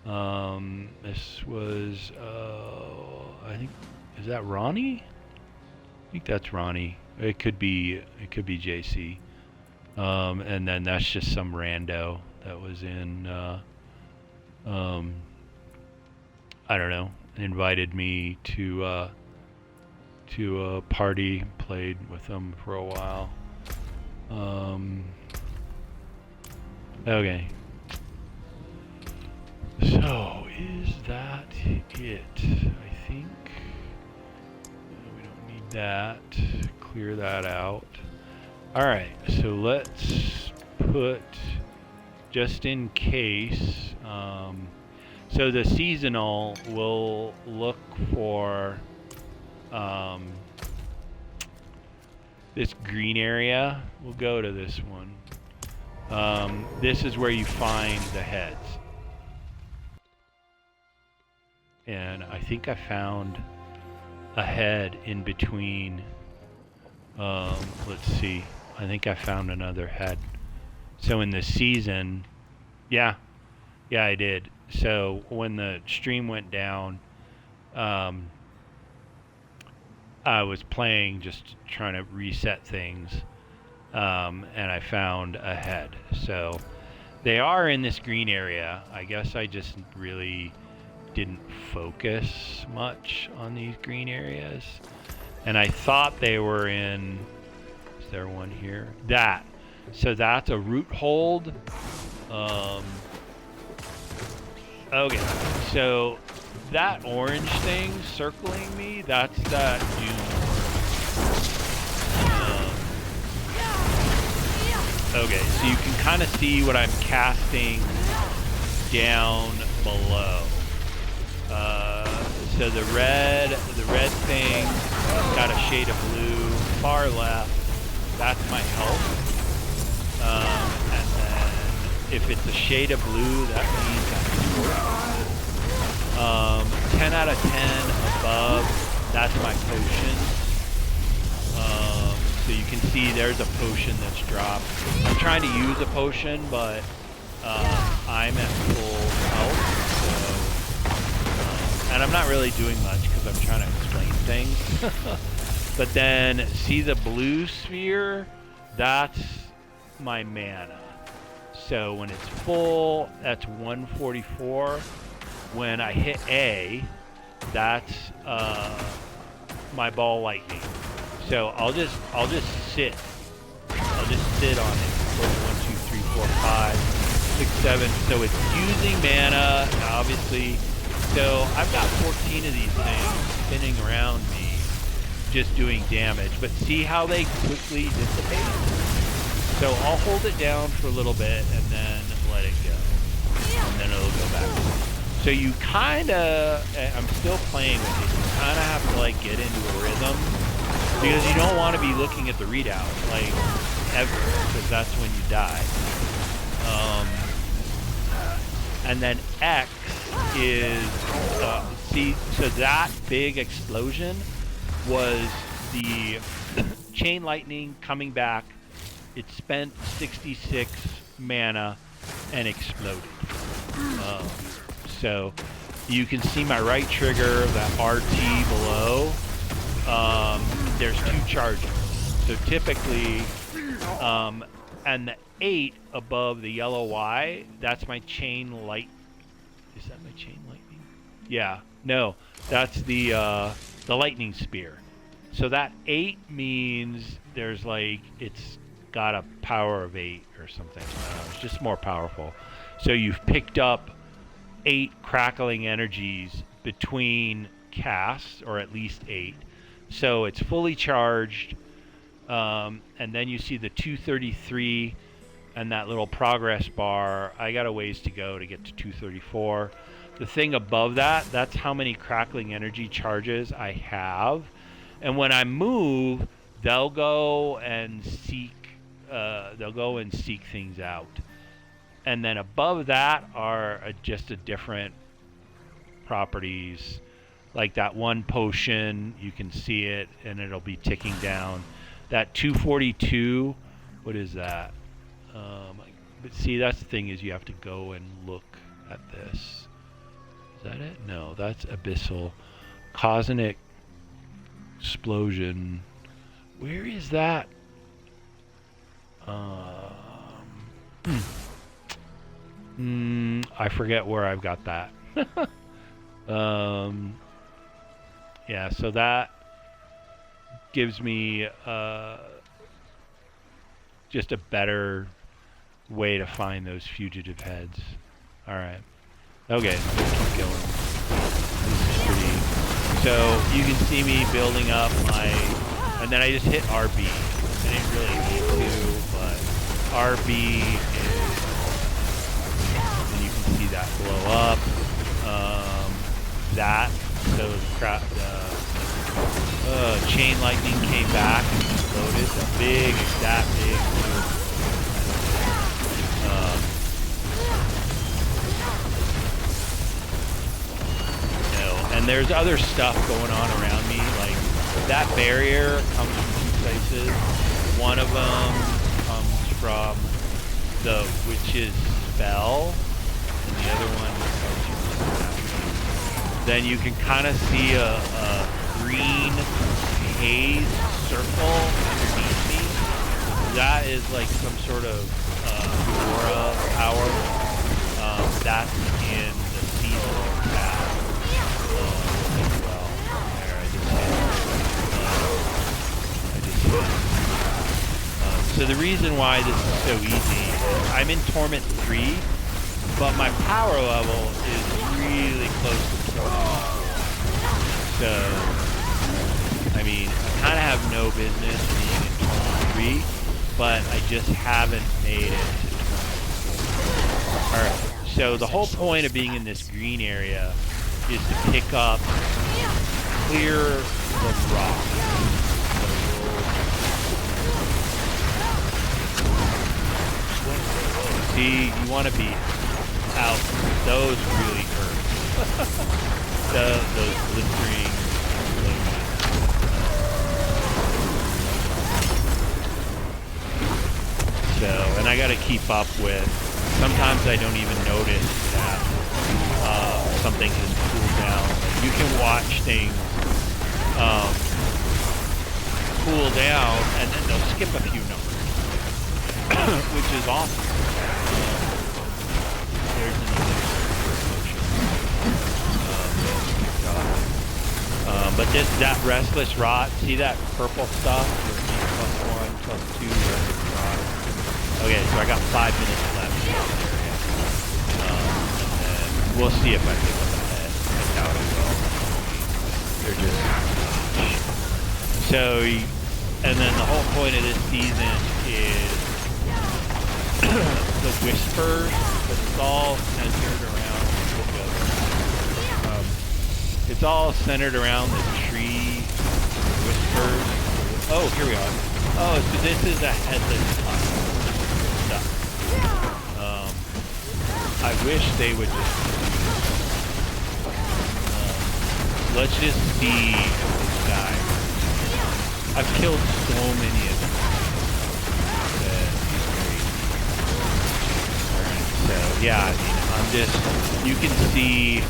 This was, I think, is that Ronnie? I think that's Ronnie. It could be JC. And then that's just some rando that was in, I don't know, invited me to a party, played with them for a while. Okay. So, is that it? I think we don't need that. Clear that out. Alright, so let's put, just in case, So the seasonal will look for this green area. We'll go to this one. This is where you find the heads. And I think I found a head in between. Let's see. I think I found another head. So in the season, yeah, I did. So when the stream went down, I was playing, just trying to reset things, and I found a head. So they are in this green area. I guess I just really didn't focus much on these green areas. And I thought they were in, is there one here? That. So that's a root hold. Okay, so that orange thing circling me, that's that June. Okay, so you can kind of see what I'm casting down below. So the red thing got a shade of blue, far left, that's my health. And then if it's a shade of blue, that means I'm 10 out of 10 above, that's my potion. So you can see there's a potion that's dropped. I'm trying to use a potion, but I'm at full health. So, and I'm not really doing much because I'm trying to explain things. But then, see the blue sphere? That's my mana. So when it's full, that's 144. When I hit A, that's my ball lightning. So I'll just sit. I'll just sit on it. 1, 2, 3, 4, 5, 6, 7. So it's using mana, obviously. So I've got 14 of these things spinning around me, just doing damage. But see how they quickly dissipate? So I'll hold it down for a little bit and then let it go. And then it'll go back. So you kinda, I'm still playing with it, you kinda have to like get into a rhythm. Because you don't want to be looking at the readout, like, ever, because that's when you die. And then X is, see, so that big explosion was the chain lightning coming back. It spent 66 mana and exploded. So you can see my right trigger, that RT below. There's 2 charges. So typically, and the 8 above the yellow Y, that's my chain light. Is that my chain lightning? Yeah. No, that's the lightning spear. So that 8 means there's like, it's got a power of 8 or something. It's just more powerful. So you've picked up 8 crackling energies between casts, or at least 8. So it's fully charged, and then you see the 233 and that little progress bar. I got a ways to go to get to 234. The thing above that, that's how many crackling energy charges I have. And when I move, they'll go and seek things out. And then above that are just a different properties. Like that one potion, you can see it, and it'll be ticking down. That 242, what is that? But see, that's the thing, is you have to go and look at this. Is that it? No, that's Abyssal. Cosmic Explosion. Where is that? I forget where I've got that. Yeah, so that gives me just a better way to find those fugitive heads. All right. Okay, let's keep going. This is pretty. So you can see me building up my, and then I just hit RB. I didn't really need to, but RB is, and you can see that blow up. that. So chain lightning came back and exploded. That big move. And there's other stuff going on around me. Like that barrier comes from two places. One of them comes from the witch's spell, and the other one comes from the then you can kind of see a green haze circle underneath me. That is like some sort of aura power. That's in the seasonal tab as well. There, I just hit. So the reason why this is so easy is I'm in Torment 3, but my power level is really close to Torment 4. So, I mean, I kind of have no business being in Torment 3, but I just haven't made it to Torment 4. Alright, so the whole point of being in this green area is to pick up, clear the rock. See, you want to be out. Those really hurt. Those blistering. So, and I got to keep up with. Sometimes I don't even notice that something has cooled down. You can watch things cool down, and then they'll skip a few numbers, which is awesome. There's another potion. But that restless rot, see that purple stuff? +1, +2 restless rot. Okay, so I got 5 minutes left in this area. And we'll see if I pick up the head. I doubt it will. They're just so, and then the whole point of this season is the whispers, but it's all centered around it's all centered around the tree whispers. Oh, here we are. Oh, so this is a headless stuff. I wish they would just let's just see this guy. I've killed so many of them. So yeah, I mean, I'm just, you can see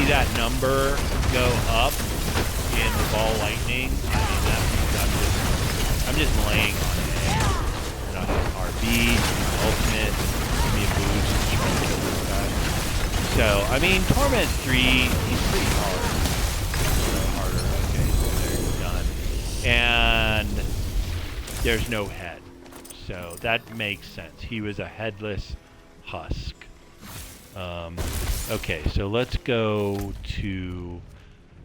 that number go up in the ball lightning. I mean, that means I'm just laying on it. You know, RB, ultimate, give me a boost, trying to kill this guy. So, I mean, Torment 3, he's pretty hard. Harder, okay, so there's done. And there's no head. So that makes sense. He was a headless husk. Okay, so let's go to...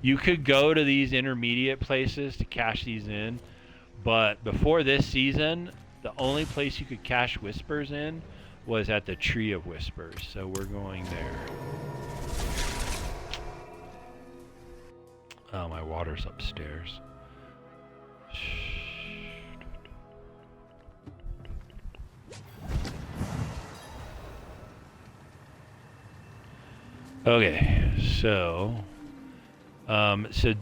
You could go to these intermediate places to cash these in, but before this season, the only place you could cash whispers in was at the Tree of Whispers. So we're going there. Oh, my water's upstairs. Okay, so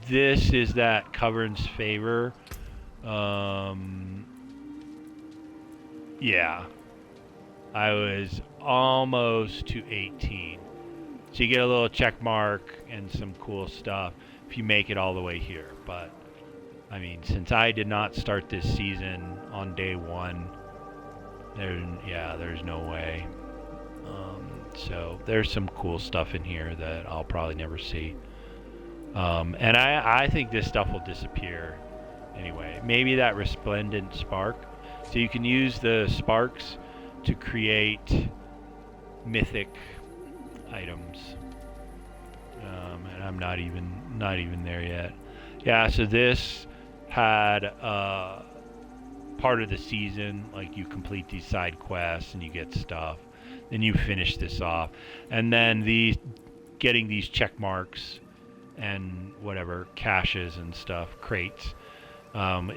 this is that Covern's Favor. Yeah, I was almost to 18. So you get a little check mark and some cool stuff if you make it all the way here. But I mean, since I did not start this season on day one, there's no way. So there's some cool stuff in here that I'll probably never see. And I think this stuff will disappear anyway. Maybe that resplendent spark. So you can use the sparks to create mythic items. And I'm not even there yet. Yeah, so this had part of the season, like you complete these side quests and you get stuff. Then you finish this off, and then getting these check marks and whatever caches and stuff, crates,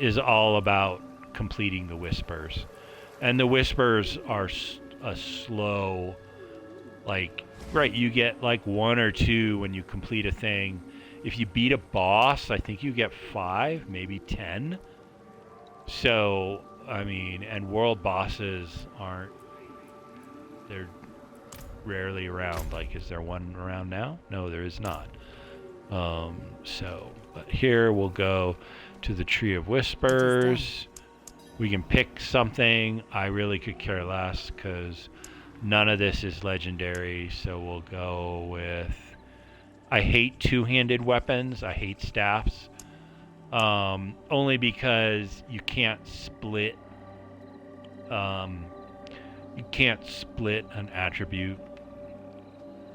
is all about completing the whispers. And the whispers are a slow, like, right, you get like 1 or 2 when you complete a thing. If you beat a boss, I think you get 5, maybe 10. So, I mean, and world bosses they're rarely around. Like, is there one around now? No, there is not. But here we'll go to the Tree of Whispers. We can pick something. I really could care less because none of this is legendary. So we'll go with... I hate two-handed weapons. I hate staffs. Only because you can't split... you can't split an attribute.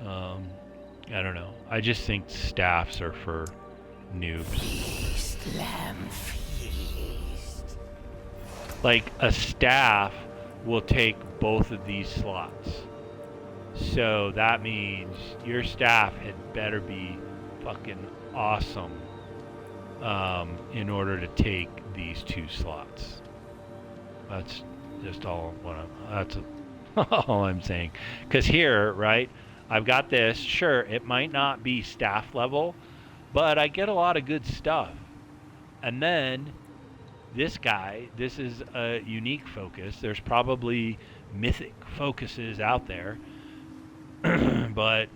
I don't know. I just think staffs are for noobs. Feast, lamb, feast. Like, a staff will take both of these slots. So that means your staff had better be fucking awesome in order to take these 2 slots. That's just all all I'm saying. Because here, right, I've got this. Sure, it might not be staff level, but I get a lot of good stuff. And then this guy, this is a unique focus. There's probably mythic focuses out there. But,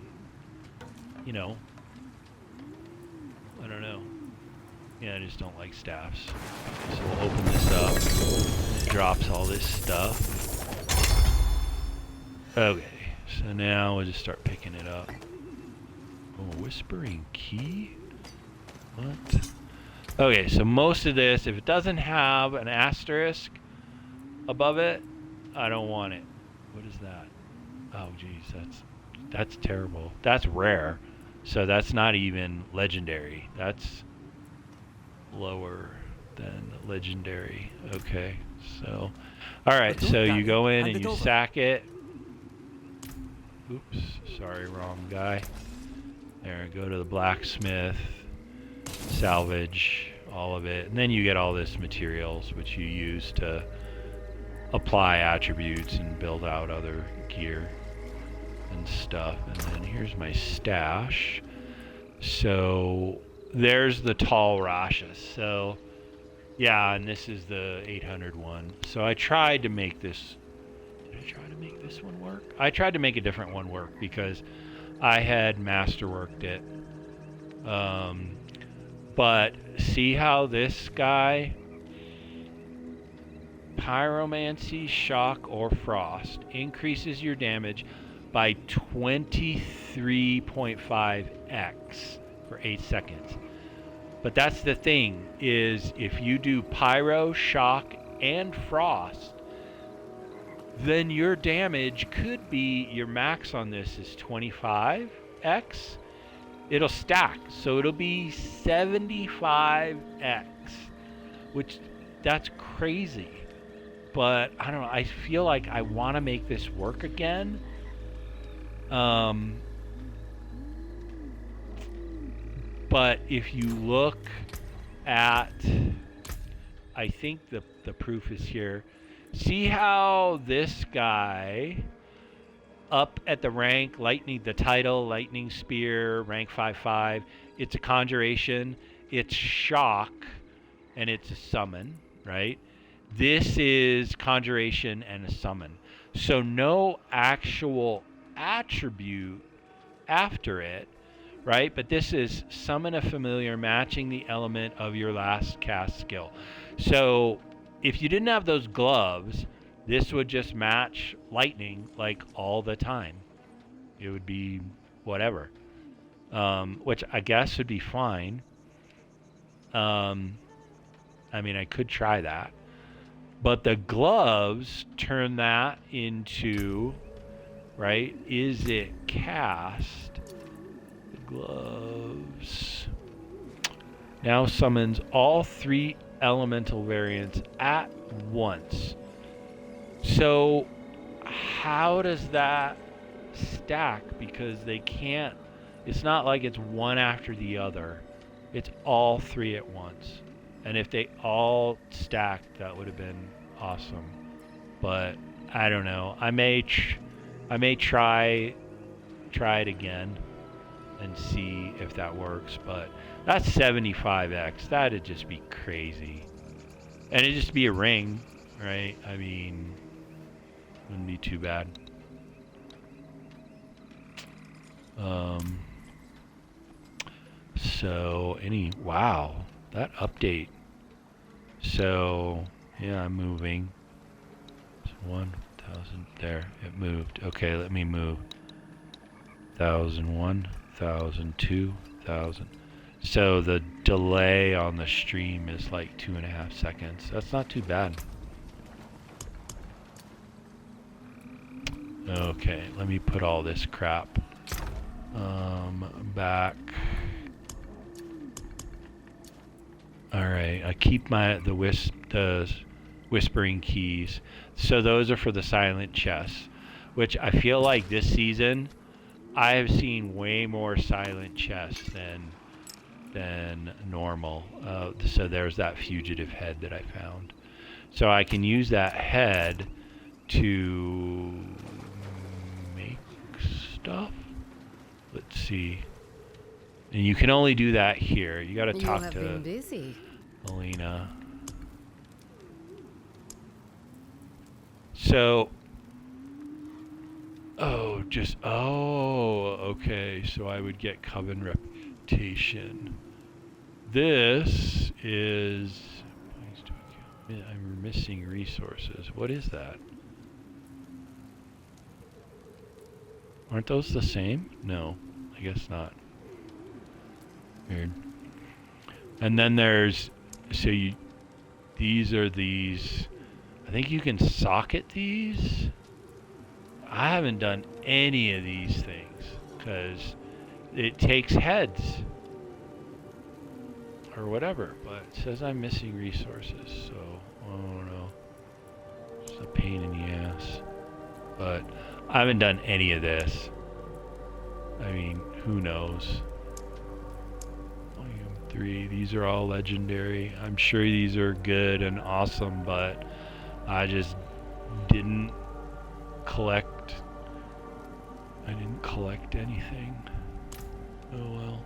you know, I don't know. Yeah, I just don't like staffs. So we'll open this up. It drops all this stuff. Okay, so now we'll just start picking it up. Oh, whispering key? What? Okay, so most of this, if it doesn't have an asterisk above it, I don't want it. What is that? Oh, geez, that's terrible. That's rare. So that's not even legendary. That's lower than legendary. Okay, so... Alright, so you go in and you sack it. Oops, sorry, wrong guy. There, go to the blacksmith, salvage all of it, and then you get all this materials which you use to apply attributes and build out other gear and stuff. And then here's my stash. So there's the tall Rasha. So yeah, and this is the 800 one. So I tried to make this. Did I try to make this one work? I tried to make a different one work because I had masterworked it. But see how this guy, Pyromancy, Shock, or Frost, increases your damage by 23.5x for 8 seconds. But that's the thing, is if you do Pyro, Shock, and Frost, then your damage could be, your max on this is 25x. It'll stack, so it'll be 75x, which, that's crazy. But I don't know, I feel like I want to make this work again. But if you look at, I think the proof is here. See how this guy up at the rank, the title, Lightning Spear, rank 5/5, it's a conjuration, it's shock, and it's a summon, right? This is conjuration and a summon. So no actual attribute after it, right? But this is summon a familiar matching the element of your last cast skill. So if you didn't have those gloves, this would just match lightning like all the time. It would be whatever, which I guess would be fine. I mean, I could try that. But the gloves turn that into, right? Is it cast? The gloves now summons all 3 elemental variants at once. So how does that stack? Because they can't, It's not like it's one after the other. It's all three at once. And if they all stacked, that would have been awesome. But I don't know. I may try it again and see if that works. But that's 75x. That'd just be crazy. And it'd just be a ring, right? I mean, wouldn't be too bad. So wow, that update. So yeah, I'm moving. It's 1,000 there. It moved. Okay, let me move. 1,001, 1,002, 1,000. So the delay on the stream is like 2.5 seconds. That's not too bad. Okay, let me put all this crap back. All right, I keep the whispering keys. So those are for the silent chests, which I feel like this season I have seen way more silent chests than normal. So there's that fugitive head that I found. So I can use that head to make stuff. Let's see. And you can only do that here. You got to talk to Alina. So, okay. So I would get Coven Reputation. This is, I'm missing resources. What is that? Aren't those the same? No, I guess not. Weird. And then there's, these are these, I think you can socket these. I haven't done any of these things because it takes heads or whatever, but it says I'm missing resources, so I don't know. It's a pain in the ass. But I haven't done any of this. I mean, who knows? Volume 3, these are all legendary. I'm sure these are good and awesome, but I just didn't collect. I didn't collect anything. Oh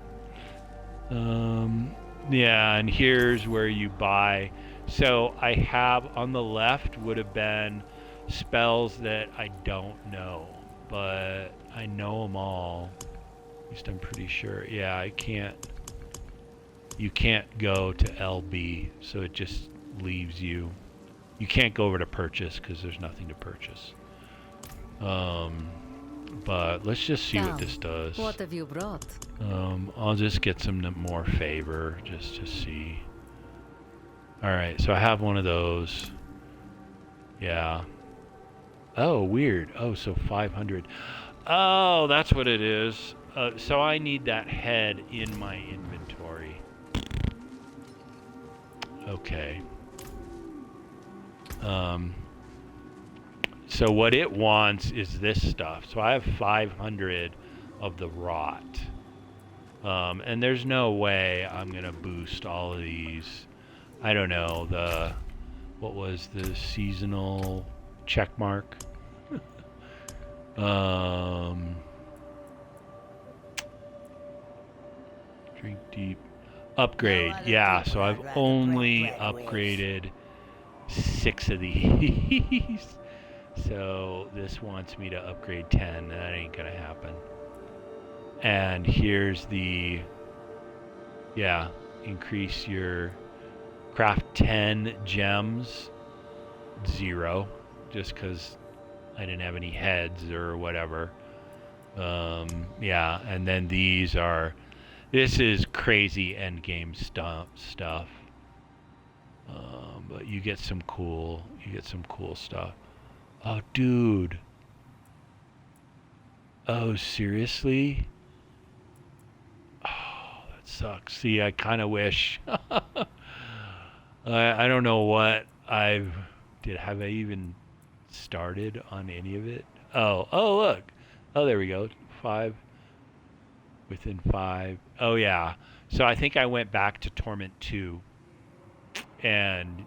well. Yeah, and here's where you buy. So I have on the left would have been spells that I don't know, but I know them all. At least I'm pretty sure. Yeah, I can't. You can't go to LB, so it just leaves you. You can't go over to purchase because there's nothing to purchase. But let's just see what this does. What have you brought? I'll just get some more favor just to see. Alright, so I have one of those. Yeah. Oh, weird. Oh, so 500. Oh, that's what it is. So I need that head in my inventory. Okay. So what it wants is this stuff. So I have 500 of the rot. And there's no way I'm going to boost all of these. I don't know, what was the seasonal check mark? Drink deep. Upgrade. Yeah, so I've only upgraded 6 of these. So this wants me to upgrade 10. That ain't gonna happen. And here's the, yeah, increase your craft 10 gems, 0, just because I didn't have any heads or whatever. Yeah, and then these are, this is crazy end game stuff. But you get some cool stuff. Oh, dude. Oh, seriously? Oh, that sucks. See, I kind of wish. I don't know what have I even started on any of it? Oh, look. Oh, there we go. 5. within 5. Oh yeah. So I think I went back to Torment 2, and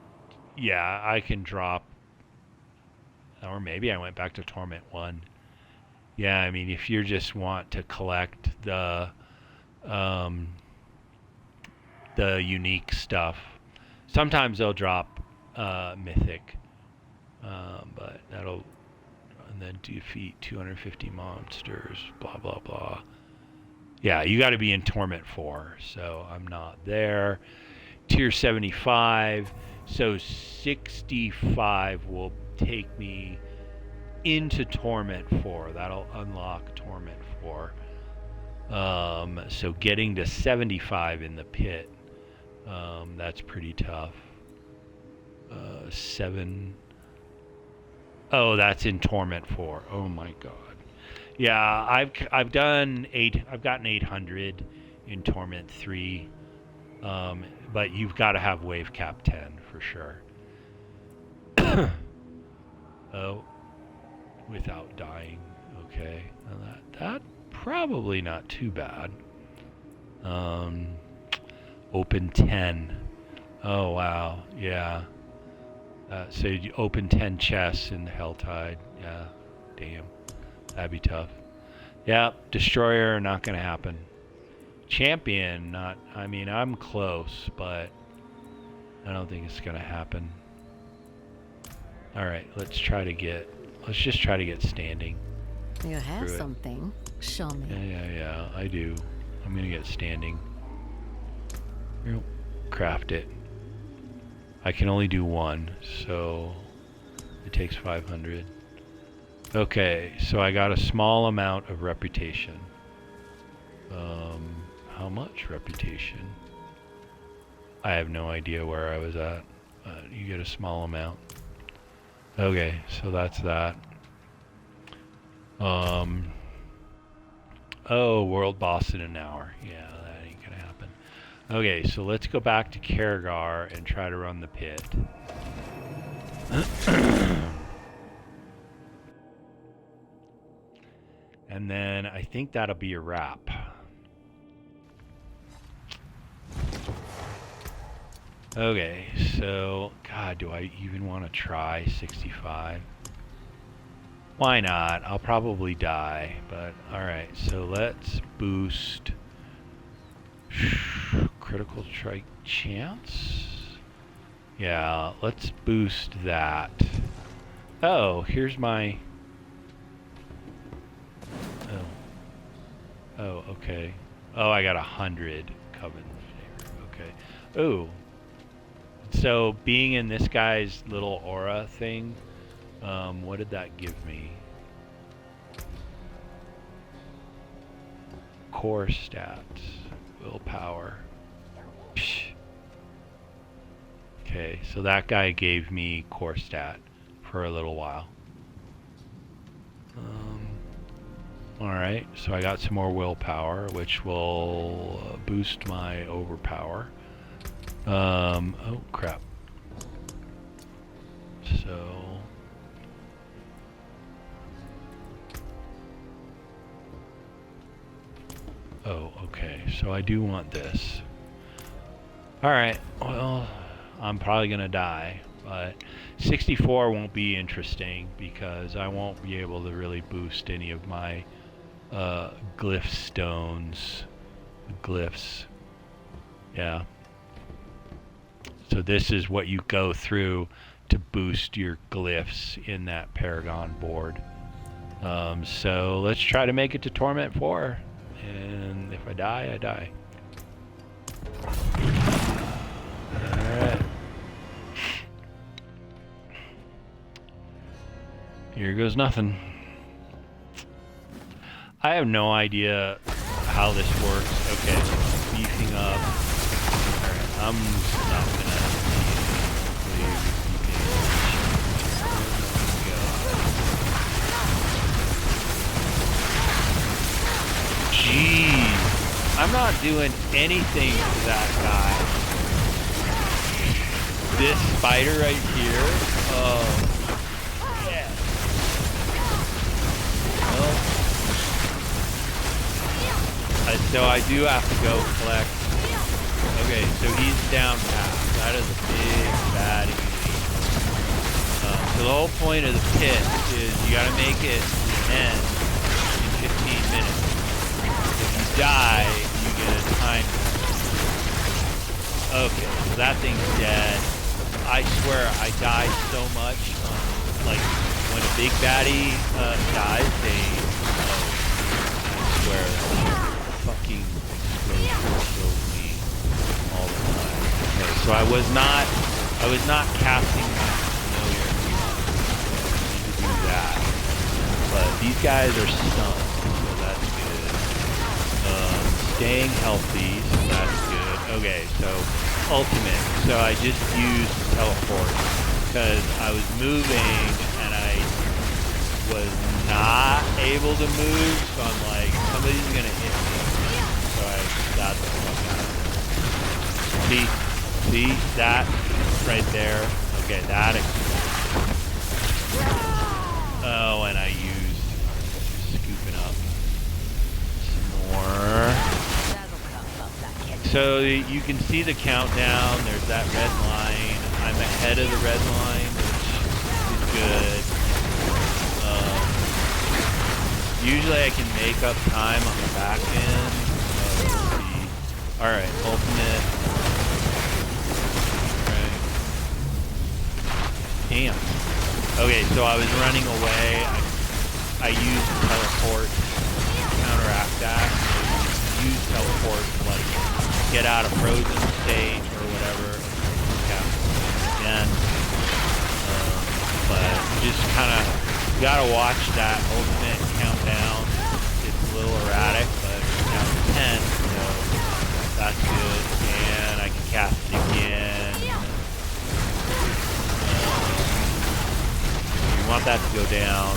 yeah, I can drop, or maybe I went back to Torment 1. Yeah, I mean, if you just want to collect um, the unique stuff, sometimes they'll drop mythic, but that'll, and then defeat 250 monsters, blah blah blah. Yeah, you got to be in Torment 4, so I'm not there. Tier 75, so 65 will take me into Torment 4. That'll unlock Torment 4. So getting to 75 in the pit, that's pretty tough. 7. Oh, that's in Torment 4. Oh my god. Yeah, I've done 8. I've gotten 800 in Torment 3. But you've got to have wave cap 10 for sure. Oh, without dying. Okay, well, that probably not too bad. Open 10. Oh wow, yeah. So you open 10 chests in the Helltide. Yeah, damn, that'd be tough. Yeah, Destroyer not gonna happen. Champion, not. I mean, I'm close, but I don't think it's gonna happen. All right, let's just try to get standing. You have something. Show me. Yeah, I do. I'm gonna get standing. Craft it. I can only do one, so it takes 500. Okay, so I got a small amount of reputation. How much reputation? I have no idea where I was at. You get a small amount. Okay, so that's that. Oh, world boss in an hour. Yeah, that ain't gonna happen. Okay, so let's go back to Karagar and try to run the pit. And then I think that'll be a wrap. Okay, so, God, do I even want to try 65? Why not? I'll probably die, but alright, so let's boost critical strike chance. Yeah, let's boost that. Oh, here's my... Oh, okay. Oh, I got 100 Coven Favor. Okay. Oh. So, being in this guy's little aura thing, what did that give me? Core stats. Willpower. Psh. Okay, so that guy gave me core stat for a little while. Alright, so I got some more willpower, which will boost my overpower. Oh crap. So... Oh, okay, so I do want this. Alright, well, I'm probably gonna die, but 64 won't be interesting because I won't be able to really boost any of my glyph stones. Glyphs. Yeah. So this is what you go through to boost your glyphs in that Paragon board. So let's try to make it to Torment 4. And if I die, I die. Alright. Here goes nothing. I have no idea how this works. Okay, beefing up. Alright, I'm not gonna Jeez, I'm not doing anything to that guy. This spider right here. Oh. Yeah. Well, I so I do have to go collect. Okay, so he's down path. That is a big baddie. So the whole point of the pit is you gotta make it to the end in 15 minutes. If you die, you get a time. Okay, so that thing's dead. I swear I died so much. Like when a big baddie dies, they I swear fucking explode me all the time. Okay, so I was not casting my familiar. I need to do that. But these guys are stunned, so that's good. Staying healthy, so that's good. Okay, so ultimate. So I just used teleport because I was moving and I was not able to move, so I'm like, somebody's gonna hit me. So I got the fuck out of there. See that right there? Okay, that. Oh, and I used scooping up some more. So you can see the countdown. There's that red line. I'm ahead of the red line, which is good. Usually I can make up time on the back end. Let's see. Alright, ultimate. Right. Damn. Okay, so I was running away. I used teleport to counteract that. So use teleport to like get out of frozen state or whatever. Yeah. Again. But just kind of gotta watch that ultimate countdown. It's a little erratic, but it's down to 10, so that's good. And I can cast it again. You want that to go down.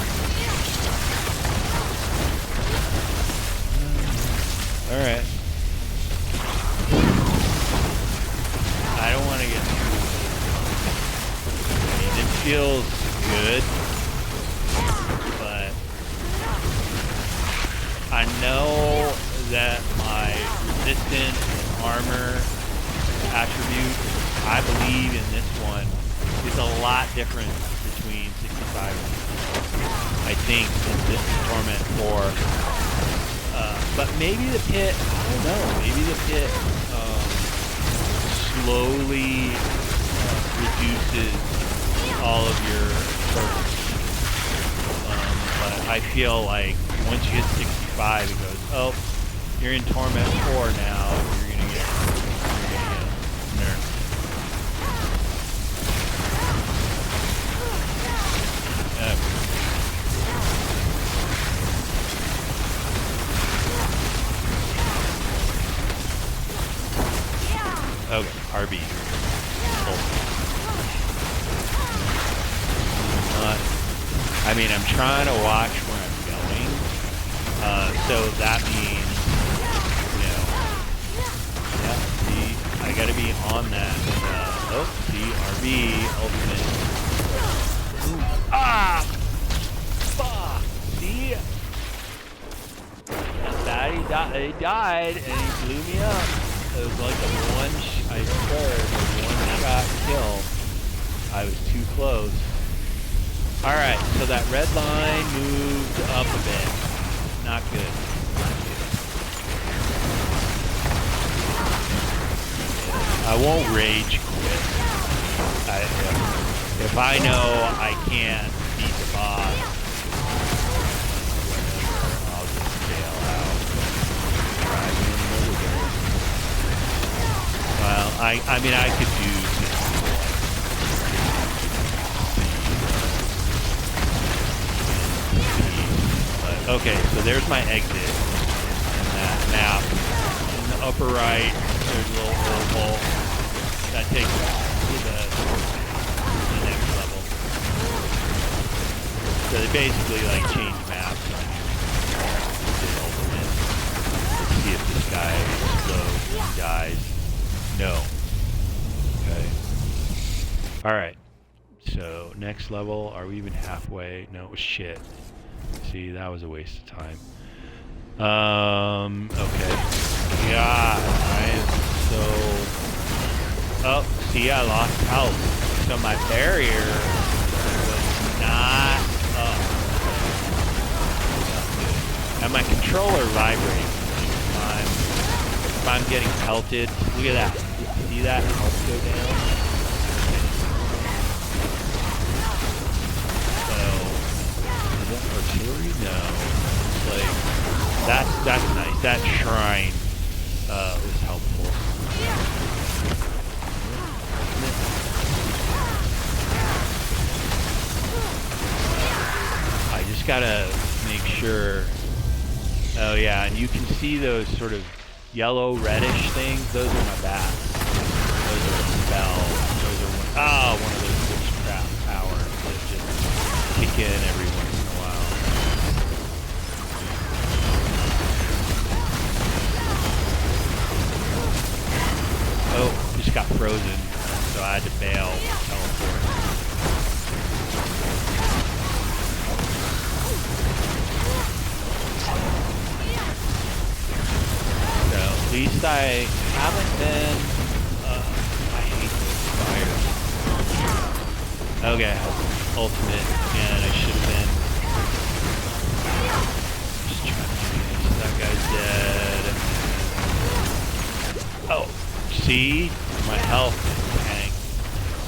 Alright. I don't want to get too... I mean, it feels good, but I know that my resistance armor attribute, I believe in this one, is a lot different between 65 and 60. I think in this Torment 4. But maybe the pit, I don't know, maybe the pit slowly reduces all of your turtles. But I feel like once you hit 65, it goes, oh, you're in Torment 4 now, you're gonna get nerfed. Okay, RB. I mean, I'm trying to watch where I'm going. So that means, you know, yeah, see, I gotta be on that. See, RB, ultimate. Ooh. Ah! Fuck! See? That he died and he blew me up. It was like I swear, a one-shot kill. I was too close. Alright, so that red line moved up a bit. Not good. Not good. I won't rage quit. If I know I can't beat the boss, I'll just bail out. Try another game. Well, I mean, I could do okay, so there's my exit in that map. In the upper right, there's a little oval that takes us to the next level. So they basically like change maps on the ultimate. Let's see if this guy explodes and dies. No. Okay. Alright. So next level, are we even halfway? No, it was shit. See, that was a waste of time. Okay. god, I am so... Oh, see, I lost health. So my barrier was not up. And my controller vibrates. If I'm getting pelted, look at that. See that health go down? So, is that artillery? No. Like, that's nice. That shrine was helpful. I just gotta make sure. Oh yeah, and you can see those sort of yellow reddish things. Those are my bats. Those are spells. Those are one of those witchcraft powers that just kick in every once in a while. Oh, just got frozen, so I had to bail, teleport. So at least I haven't been. I hate those fires. Okay, ultimate again. I should have been. Just trying to finish. That guy's dead. Oh. See, my health is tanked.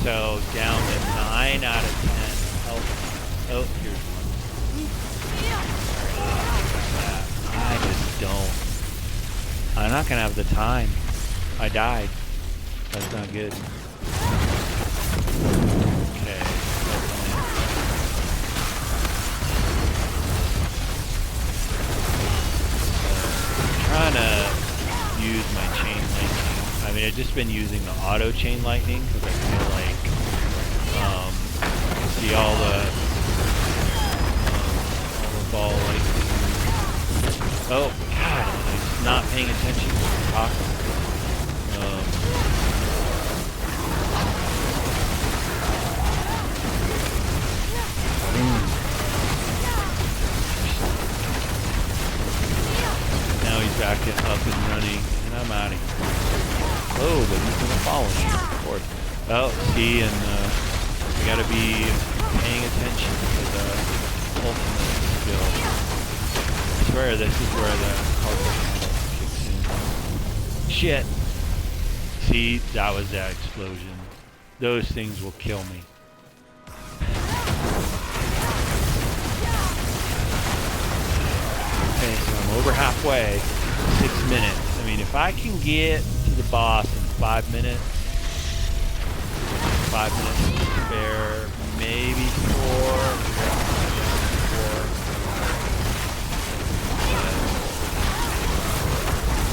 So down to 9 out of 10 health. Oh, here's one. I just don't. I'm not gonna have the time. I died. That's not good. Okay. I'm trying to use my chain lightning. I mean, I've just been using the auto chain lightning because I feel like see all the ball lightning. Oh God, I'm just not paying attention to what I'm talking about. Now he's back up and running, and I'm out of here. Oh, but he's gonna follow me, of course. Oh, see, and we gotta be paying attention to the ultimate skill. I swear this is where the carpet kicks in. Shit! See, that was that explosion. Those things will kill me. Okay, so I'm over halfway. 6 minutes. I mean, if I can get to the boss in 5 minutes, 5 minutes to spare, maybe 4.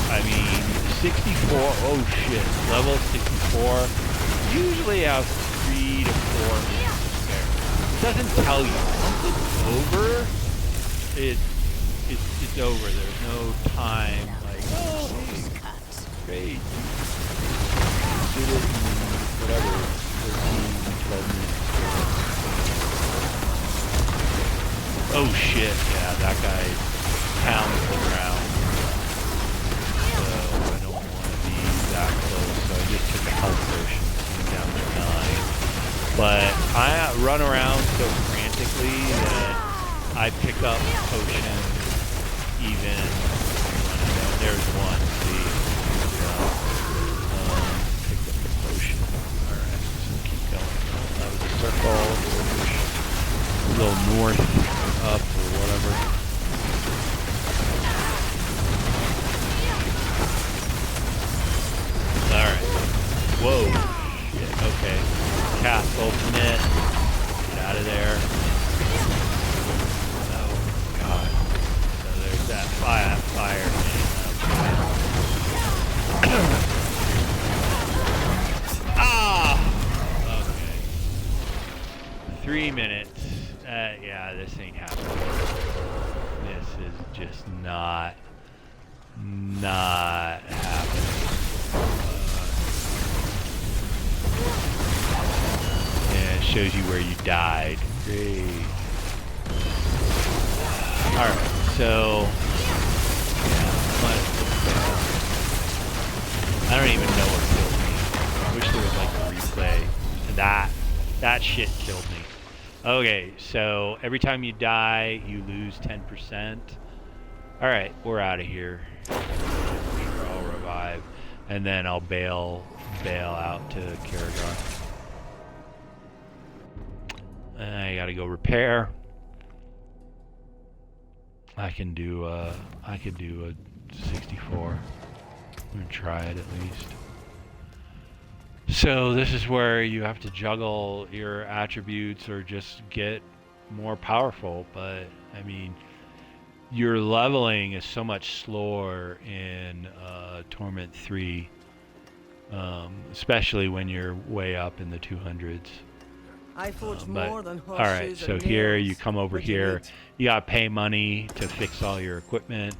I mean, 64, oh shit, level 64, usually have 3 to 4 minutes to spare. It doesn't tell you. Once it's over, it's over. There's no time, like, oh, hey, great. Did it in, whatever, 13, 12 minutes. Oh shit, yeah, that guy pounds the ground. So I don't want to be that close. So I just took a health potion, down to 9. But I run around so frantically that I pick up potions even when I don't. There's one, see. Picked up the potion. Alright, so keep going. That was a circle. A little north or up or whatever. Alright. Whoa. Shit, okay. Cast ultimate. Get out of there. Oh, God. So there's that fire thing. Ah! Okay. 3 minutes. Yeah, this ain't happening. This is just not happening. Yeah, it shows you where you died. Great. Alright, so yeah, that shit killed me. Okay, so every time you die, you lose 10%. Alright, we're out of here. I'll revive. And then I'll bail out to Karagar. I gotta go repair. I could do a 64. I'm gonna try it at least. So this is where you have to juggle your attributes or just get more powerful, but I mean, your leveling is so much slower in Torment 3, especially when you're way up in the 200s. I forge more than all right, so here you come over here. You gotta pay money to fix all your equipment.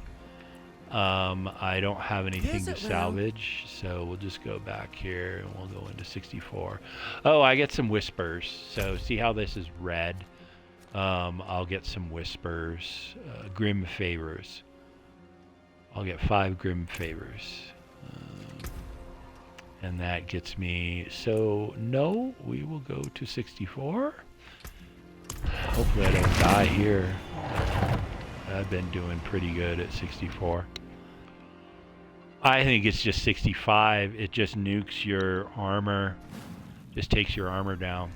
I don't have anything to salvage, so we'll just go back here and we'll go into 64. Oh, I get some whispers. So see how this is red? I'll get some whispers. Grim favors. I'll get 5 grim favors. And that gets me, so no, we will go to 64. Hopefully I don't die here. I've been doing pretty good at 64. I think it's just 65. It just nukes your armor. Just takes your armor down.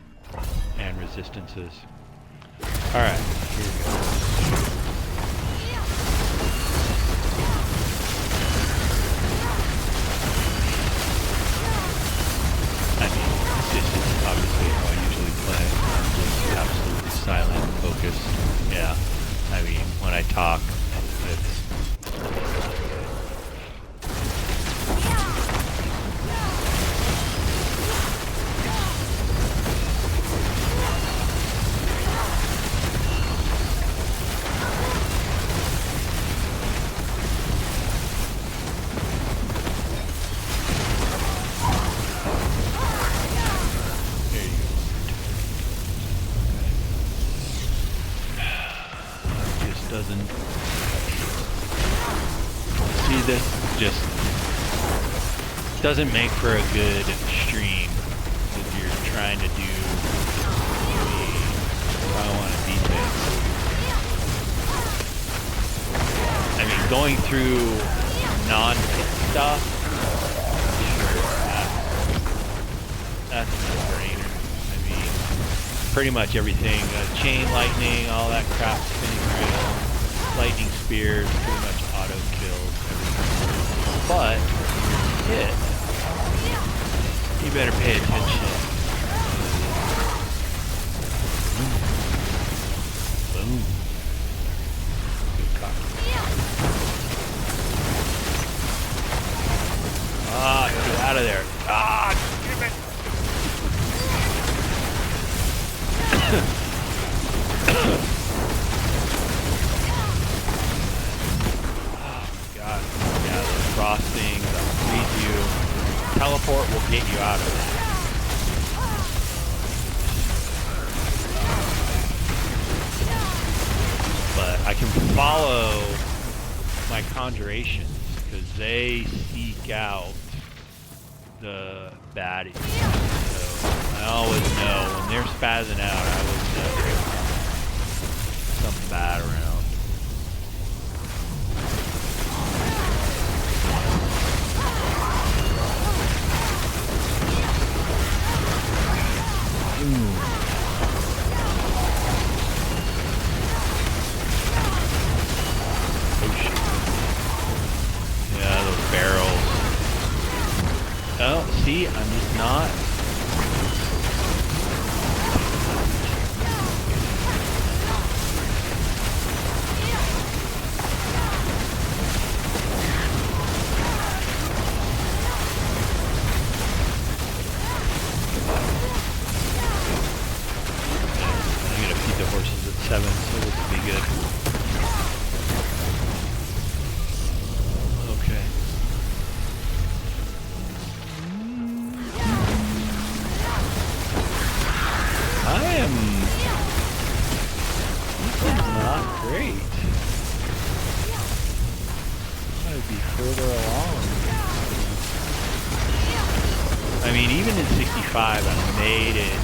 And resistances. Alright, here we go. I mean, this is obviously how I usually play. I'm just absolutely silent, focused. Yeah. I mean, when I talk, it's... Doesn't make for a good stream if you're trying to do I don't want to beat this. I mean, going through non-hit stuff, sure, that's a no-brainer. I mean, pretty much everything, chain lightning, all that crap spinning around, lightning spears, pretty much auto kills everything. But hit. You better pay attention. Boom. Good cock. Ah, get out of there. Ah, damn it. Oh, God. Yeah, those frosting, that'll freeze you. Teleport will get you out of it. But I can follow my conjurations because they seek out the baddies. So I always know when they're spazzing out, I always know there's something bad around. See, I'm just not. I'm gonna feed the horses at 7, so this will be good. Okay. This is not great. I'd be further along. I mean, even in 65, I made it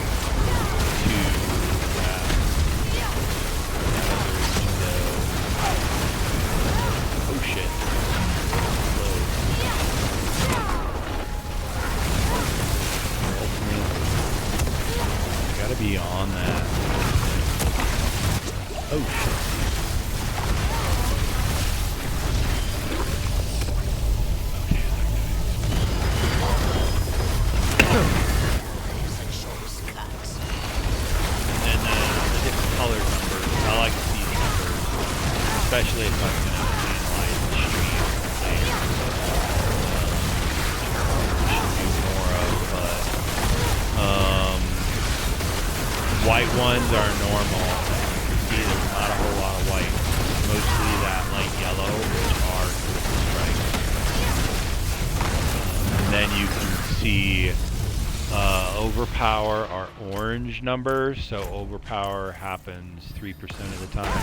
ones are normal. See, there's not a whole lot of white. Mostly that light yellow, which are critical strikes. And then you can see overpower are orange numbers, so overpower happens 3% of the time.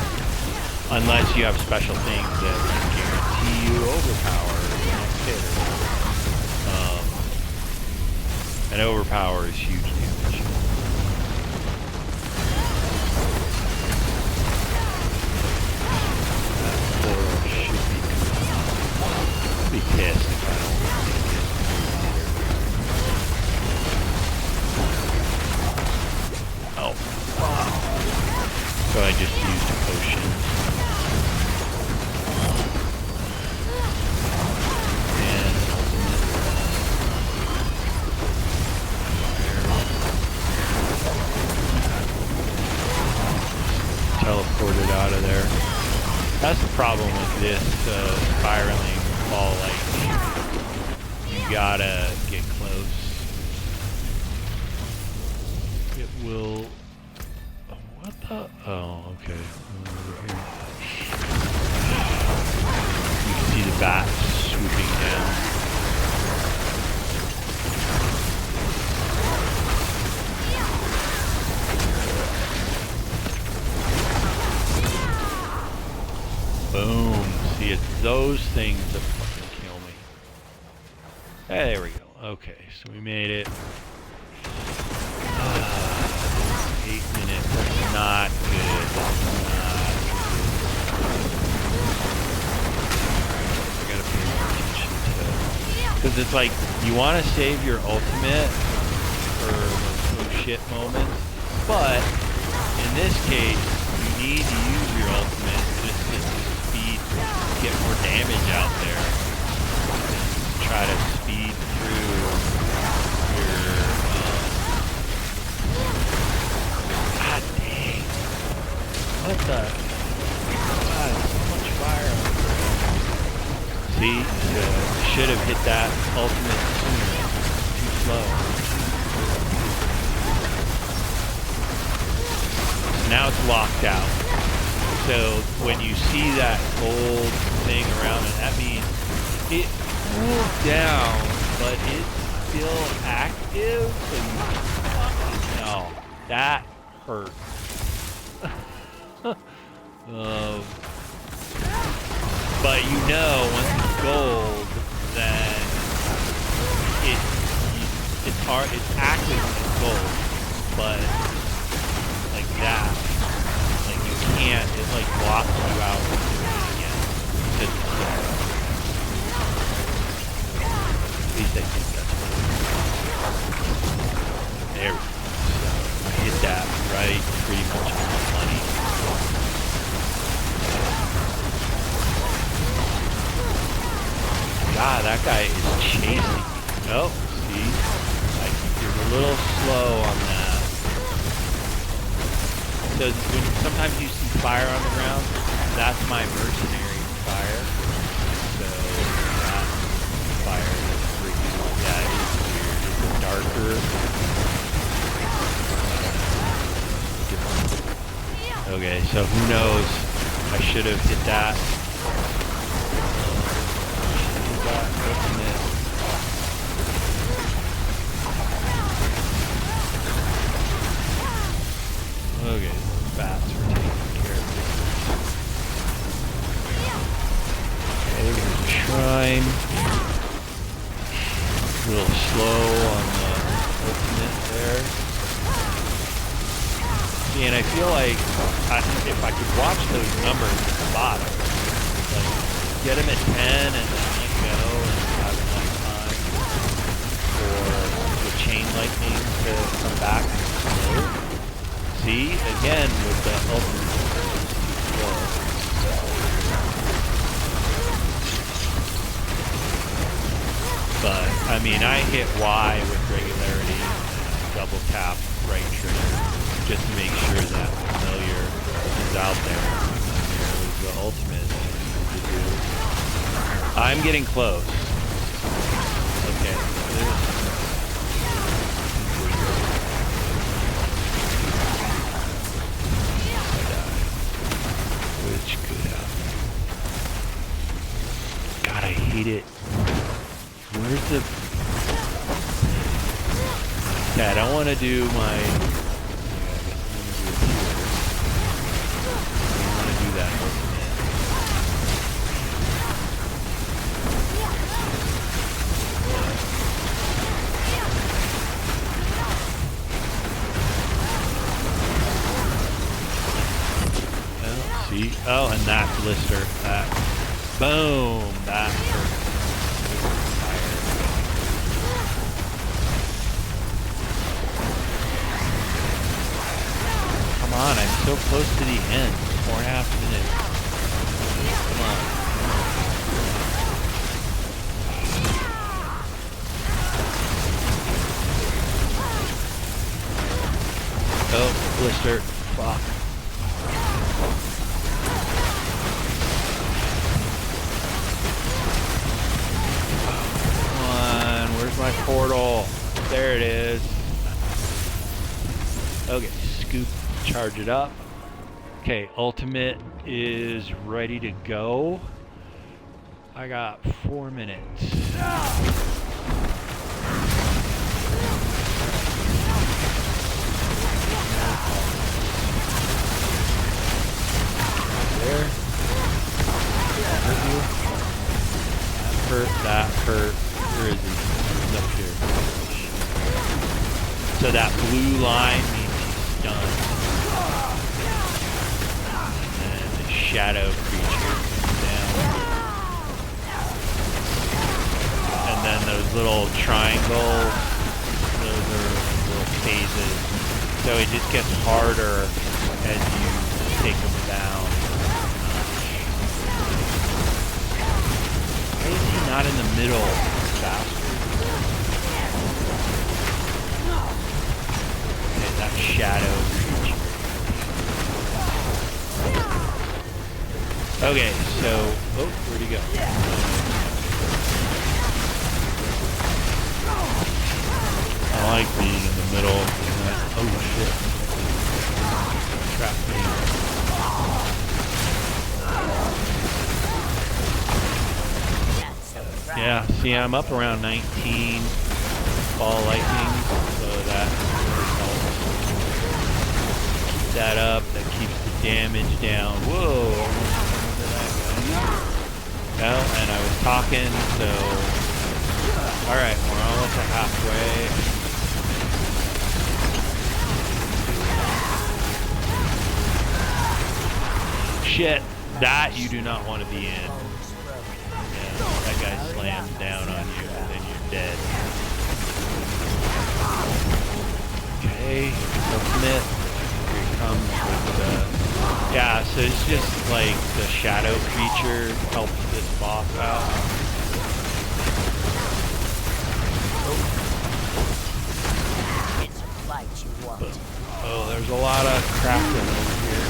Unless you have special things that guarantee you overpower the next hit. And overpower is huge damage. That portal should be pissed if I don't take it. Oh, wow. So I just used a potion. And teleported out of there. That's the problem with this spiraling ball lightning. You gotta get close. It will. Oh, what the? Oh, okay. Over here. You can see the bat swooping down. Boom. See, it's those things that fucking kill me. Hey, there we go. Okay, so we made it. 8 minutes. That's not good. That's not good. I gotta pay more attention to it. Because it's like, you want to save your ultimate for those shit moments, but in this case, you need to use your ultimate just to get more damage out there. Try to speed through your God dang. What the? God, so much fire on the ground. See? Should have hit that ultimate sooner. Too slow. Now it's locked out. So when you see that gold thing around it, that means it cooled down, but it's still active. So you fucking know that hurt. But you know, once it's gold, then it's hard. It's active when it's gold, but like that. Can't, it like blocks you out from doing it again. At least I think that's what it is. There we go. So I hit that right pretty much on the money. God, that guy is chasing me. Nope, see? You're a little slow on that. So sometimes you see fire on the ground. That's my mercenary fire. So that fire is freaking. Yeah, it's weird. It's darker. Okay, so who knows? I should have hit that. Okay, bats are taking care of it. Okay, there's a shrine. A little slow on the ultimate there. See, and I feel like if I could watch those numbers at the bottom, like get them at 10 and then let go and have enough time for the chain lightning to come back and slow. See, again, with the ultimate, but, I mean, I hit Y with regularity and double tap right trigger just to make sure that familiar is out there. There's the ultimate to do. I'm getting close. Okay. hate it. Where's the... Okay, I don't want to do my... I don't want to do that. See? Oh, and that blister. That. Boom. That hurt. Come on, I'm so close to the end. 4.5 minutes. Come on. Oh, blister. Fuck. Where's my portal? There it is. Okay, scoop, charge it up. Okay, ultimate is ready to go. I got 4 minutes. There. That hurt. Where is he? He's up here. So that blue line means he's stunned. And the shadow creature comes down. And then those little triangles, those are little phases. So it just gets harder as you take them down. Why is he not in the middle? Okay, that shadow creature. Okay, so oh, where'd he go? I like being in the middle. Oh shit! Trap me. Yeah, see, I'm up around 19 ball lightning, so that helps. Keep that up, that keeps the damage down. Whoa, almost under that guy. Well, and I was talking, so... Alright, we're almost at halfway. Shit, that you do not want to be in. That guy slams down on you and then you're dead. Okay, ultimate. Here he comes with the... Yeah, so it's just like the shadow creature helps this boss out. Oh, there's a lot of crafting over here.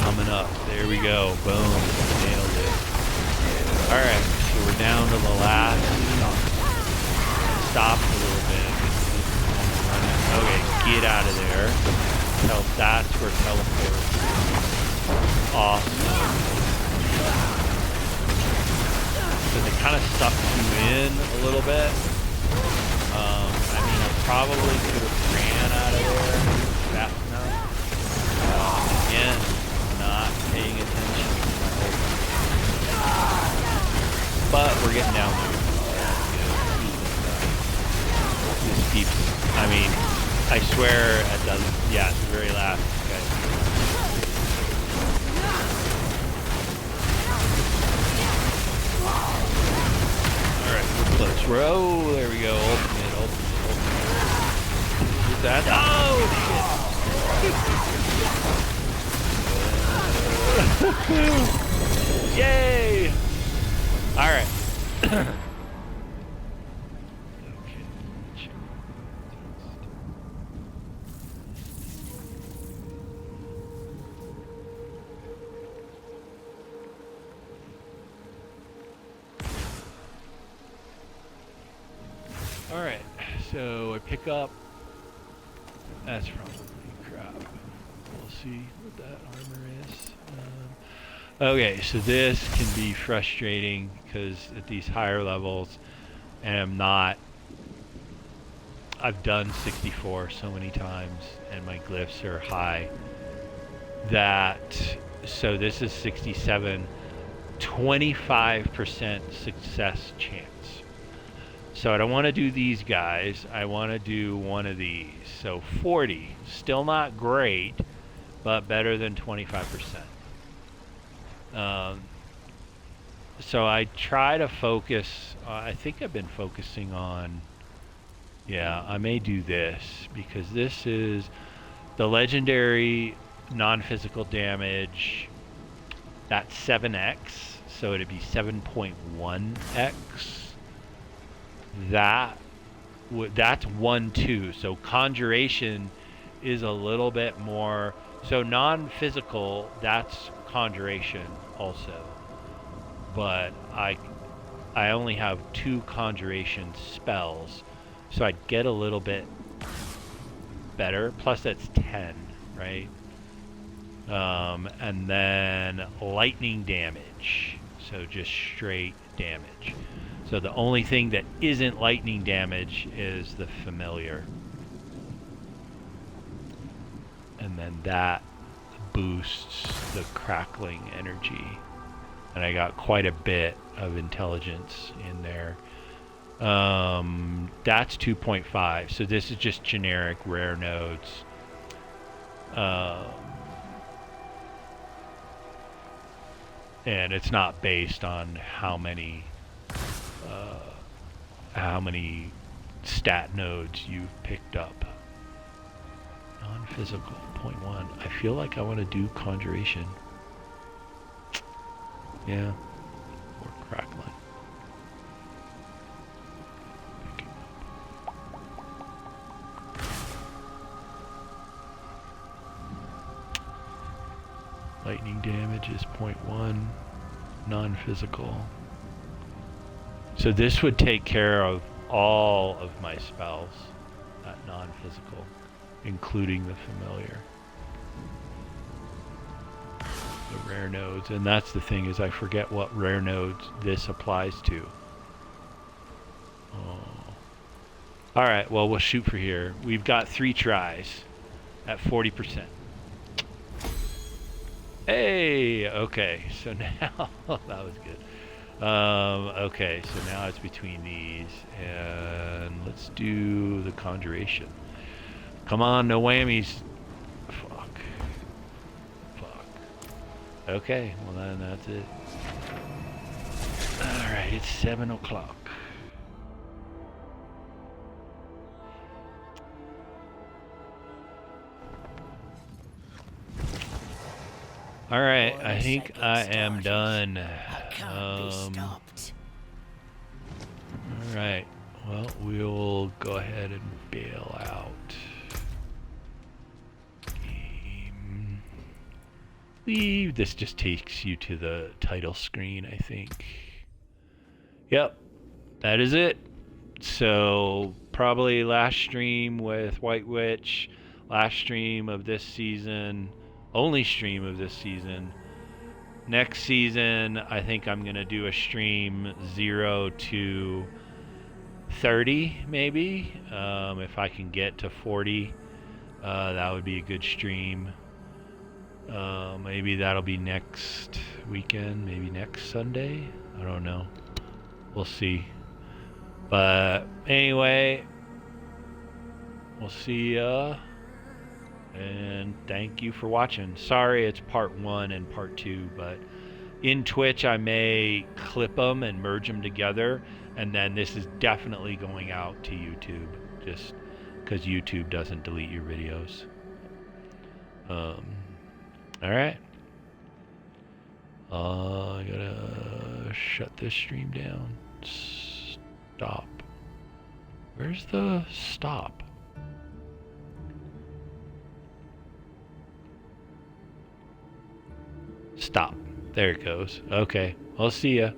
Coming up. There we go. Boom. Nailed it. Alright, so we're down to the last. Stopped a little bit. Okay, get out of there. That's where teleport. Awesome. Because it kind of sucks you in a little bit. I mean, I probably could have ran out of there fast enough. Again, not paying attention to my whole thing. But we're getting down there. This keeps, I mean, I swear at the, yeah, at the very last, guys. Alright, we're close. Oh, there we go. Ultimate. Who's that? Oh, shit. Yay! Alright. Alright, so I pick up. That's probably crap. We'll see what that armor is. Okay, so this can be frustrating because at these higher levels, and I've done 64 so many times and my glyphs are high so this is 67, 25% success chance. So I don't want to do these guys. I want to do one of these. So 40, still not great, but better than 25%. So I try to focus. I think I've been focusing on. Yeah, I may do this because this is the legendary non-physical damage. That's 7x, so it'd be 7.1x. That's 1-2. So conjuration is a little bit more. So non-physical, that's conjuration also. But I only have 2 conjuration spells, so I'd get a little bit better. Plus that's 10, right? And then lightning damage, so just straight damage. So the only thing that isn't lightning damage is the familiar. And then that boosts the crackling energy. And I got quite a bit of intelligence in there. That's 2.5. So this is just generic rare nodes. And it's not based on how many stat nodes you've picked up. Non-physical, 0.1. I feel like I want to do conjuration. Yeah. Or crackling. Lightning damage is 0.1. Non-physical. So this would take care of all of my spells at non-physical, including the familiar. The rare nodes, and that's the thing, is I forget what rare nodes this applies to. Oh. Alright, well we'll shoot for here. We've got 3 tries at 40%. Hey, okay, so now that was good. Okay, so now it's between these, and let's do the conjuration. Come on, no whammies. Fuck. Okay, well then that's it. Alright, it's 7 o'clock. Alright, I think I am done. Alright, well, we'll go ahead and bail out. Game. Leave. This just takes you to the title screen, I think. Yep, that is it. So, probably last stream with White Witch, last stream of this season. Only stream of this season. Next season, I think I'm going to do a stream 0 to 30, maybe. If I can get to 40, that would be a good stream. Maybe that'll be next weekend, maybe next Sunday. I don't know. We'll see. But anyway, we'll see ya. And thank you for watching. Sorry it's part 1 and part 2, but in Twitch I may clip them and merge them together, and then this is definitely going out to YouTube, just because YouTube doesn't delete your videos. Alright. I gotta shut this stream down. Stop. Where's the stop? Stop. There it goes. Okay. I'll see ya.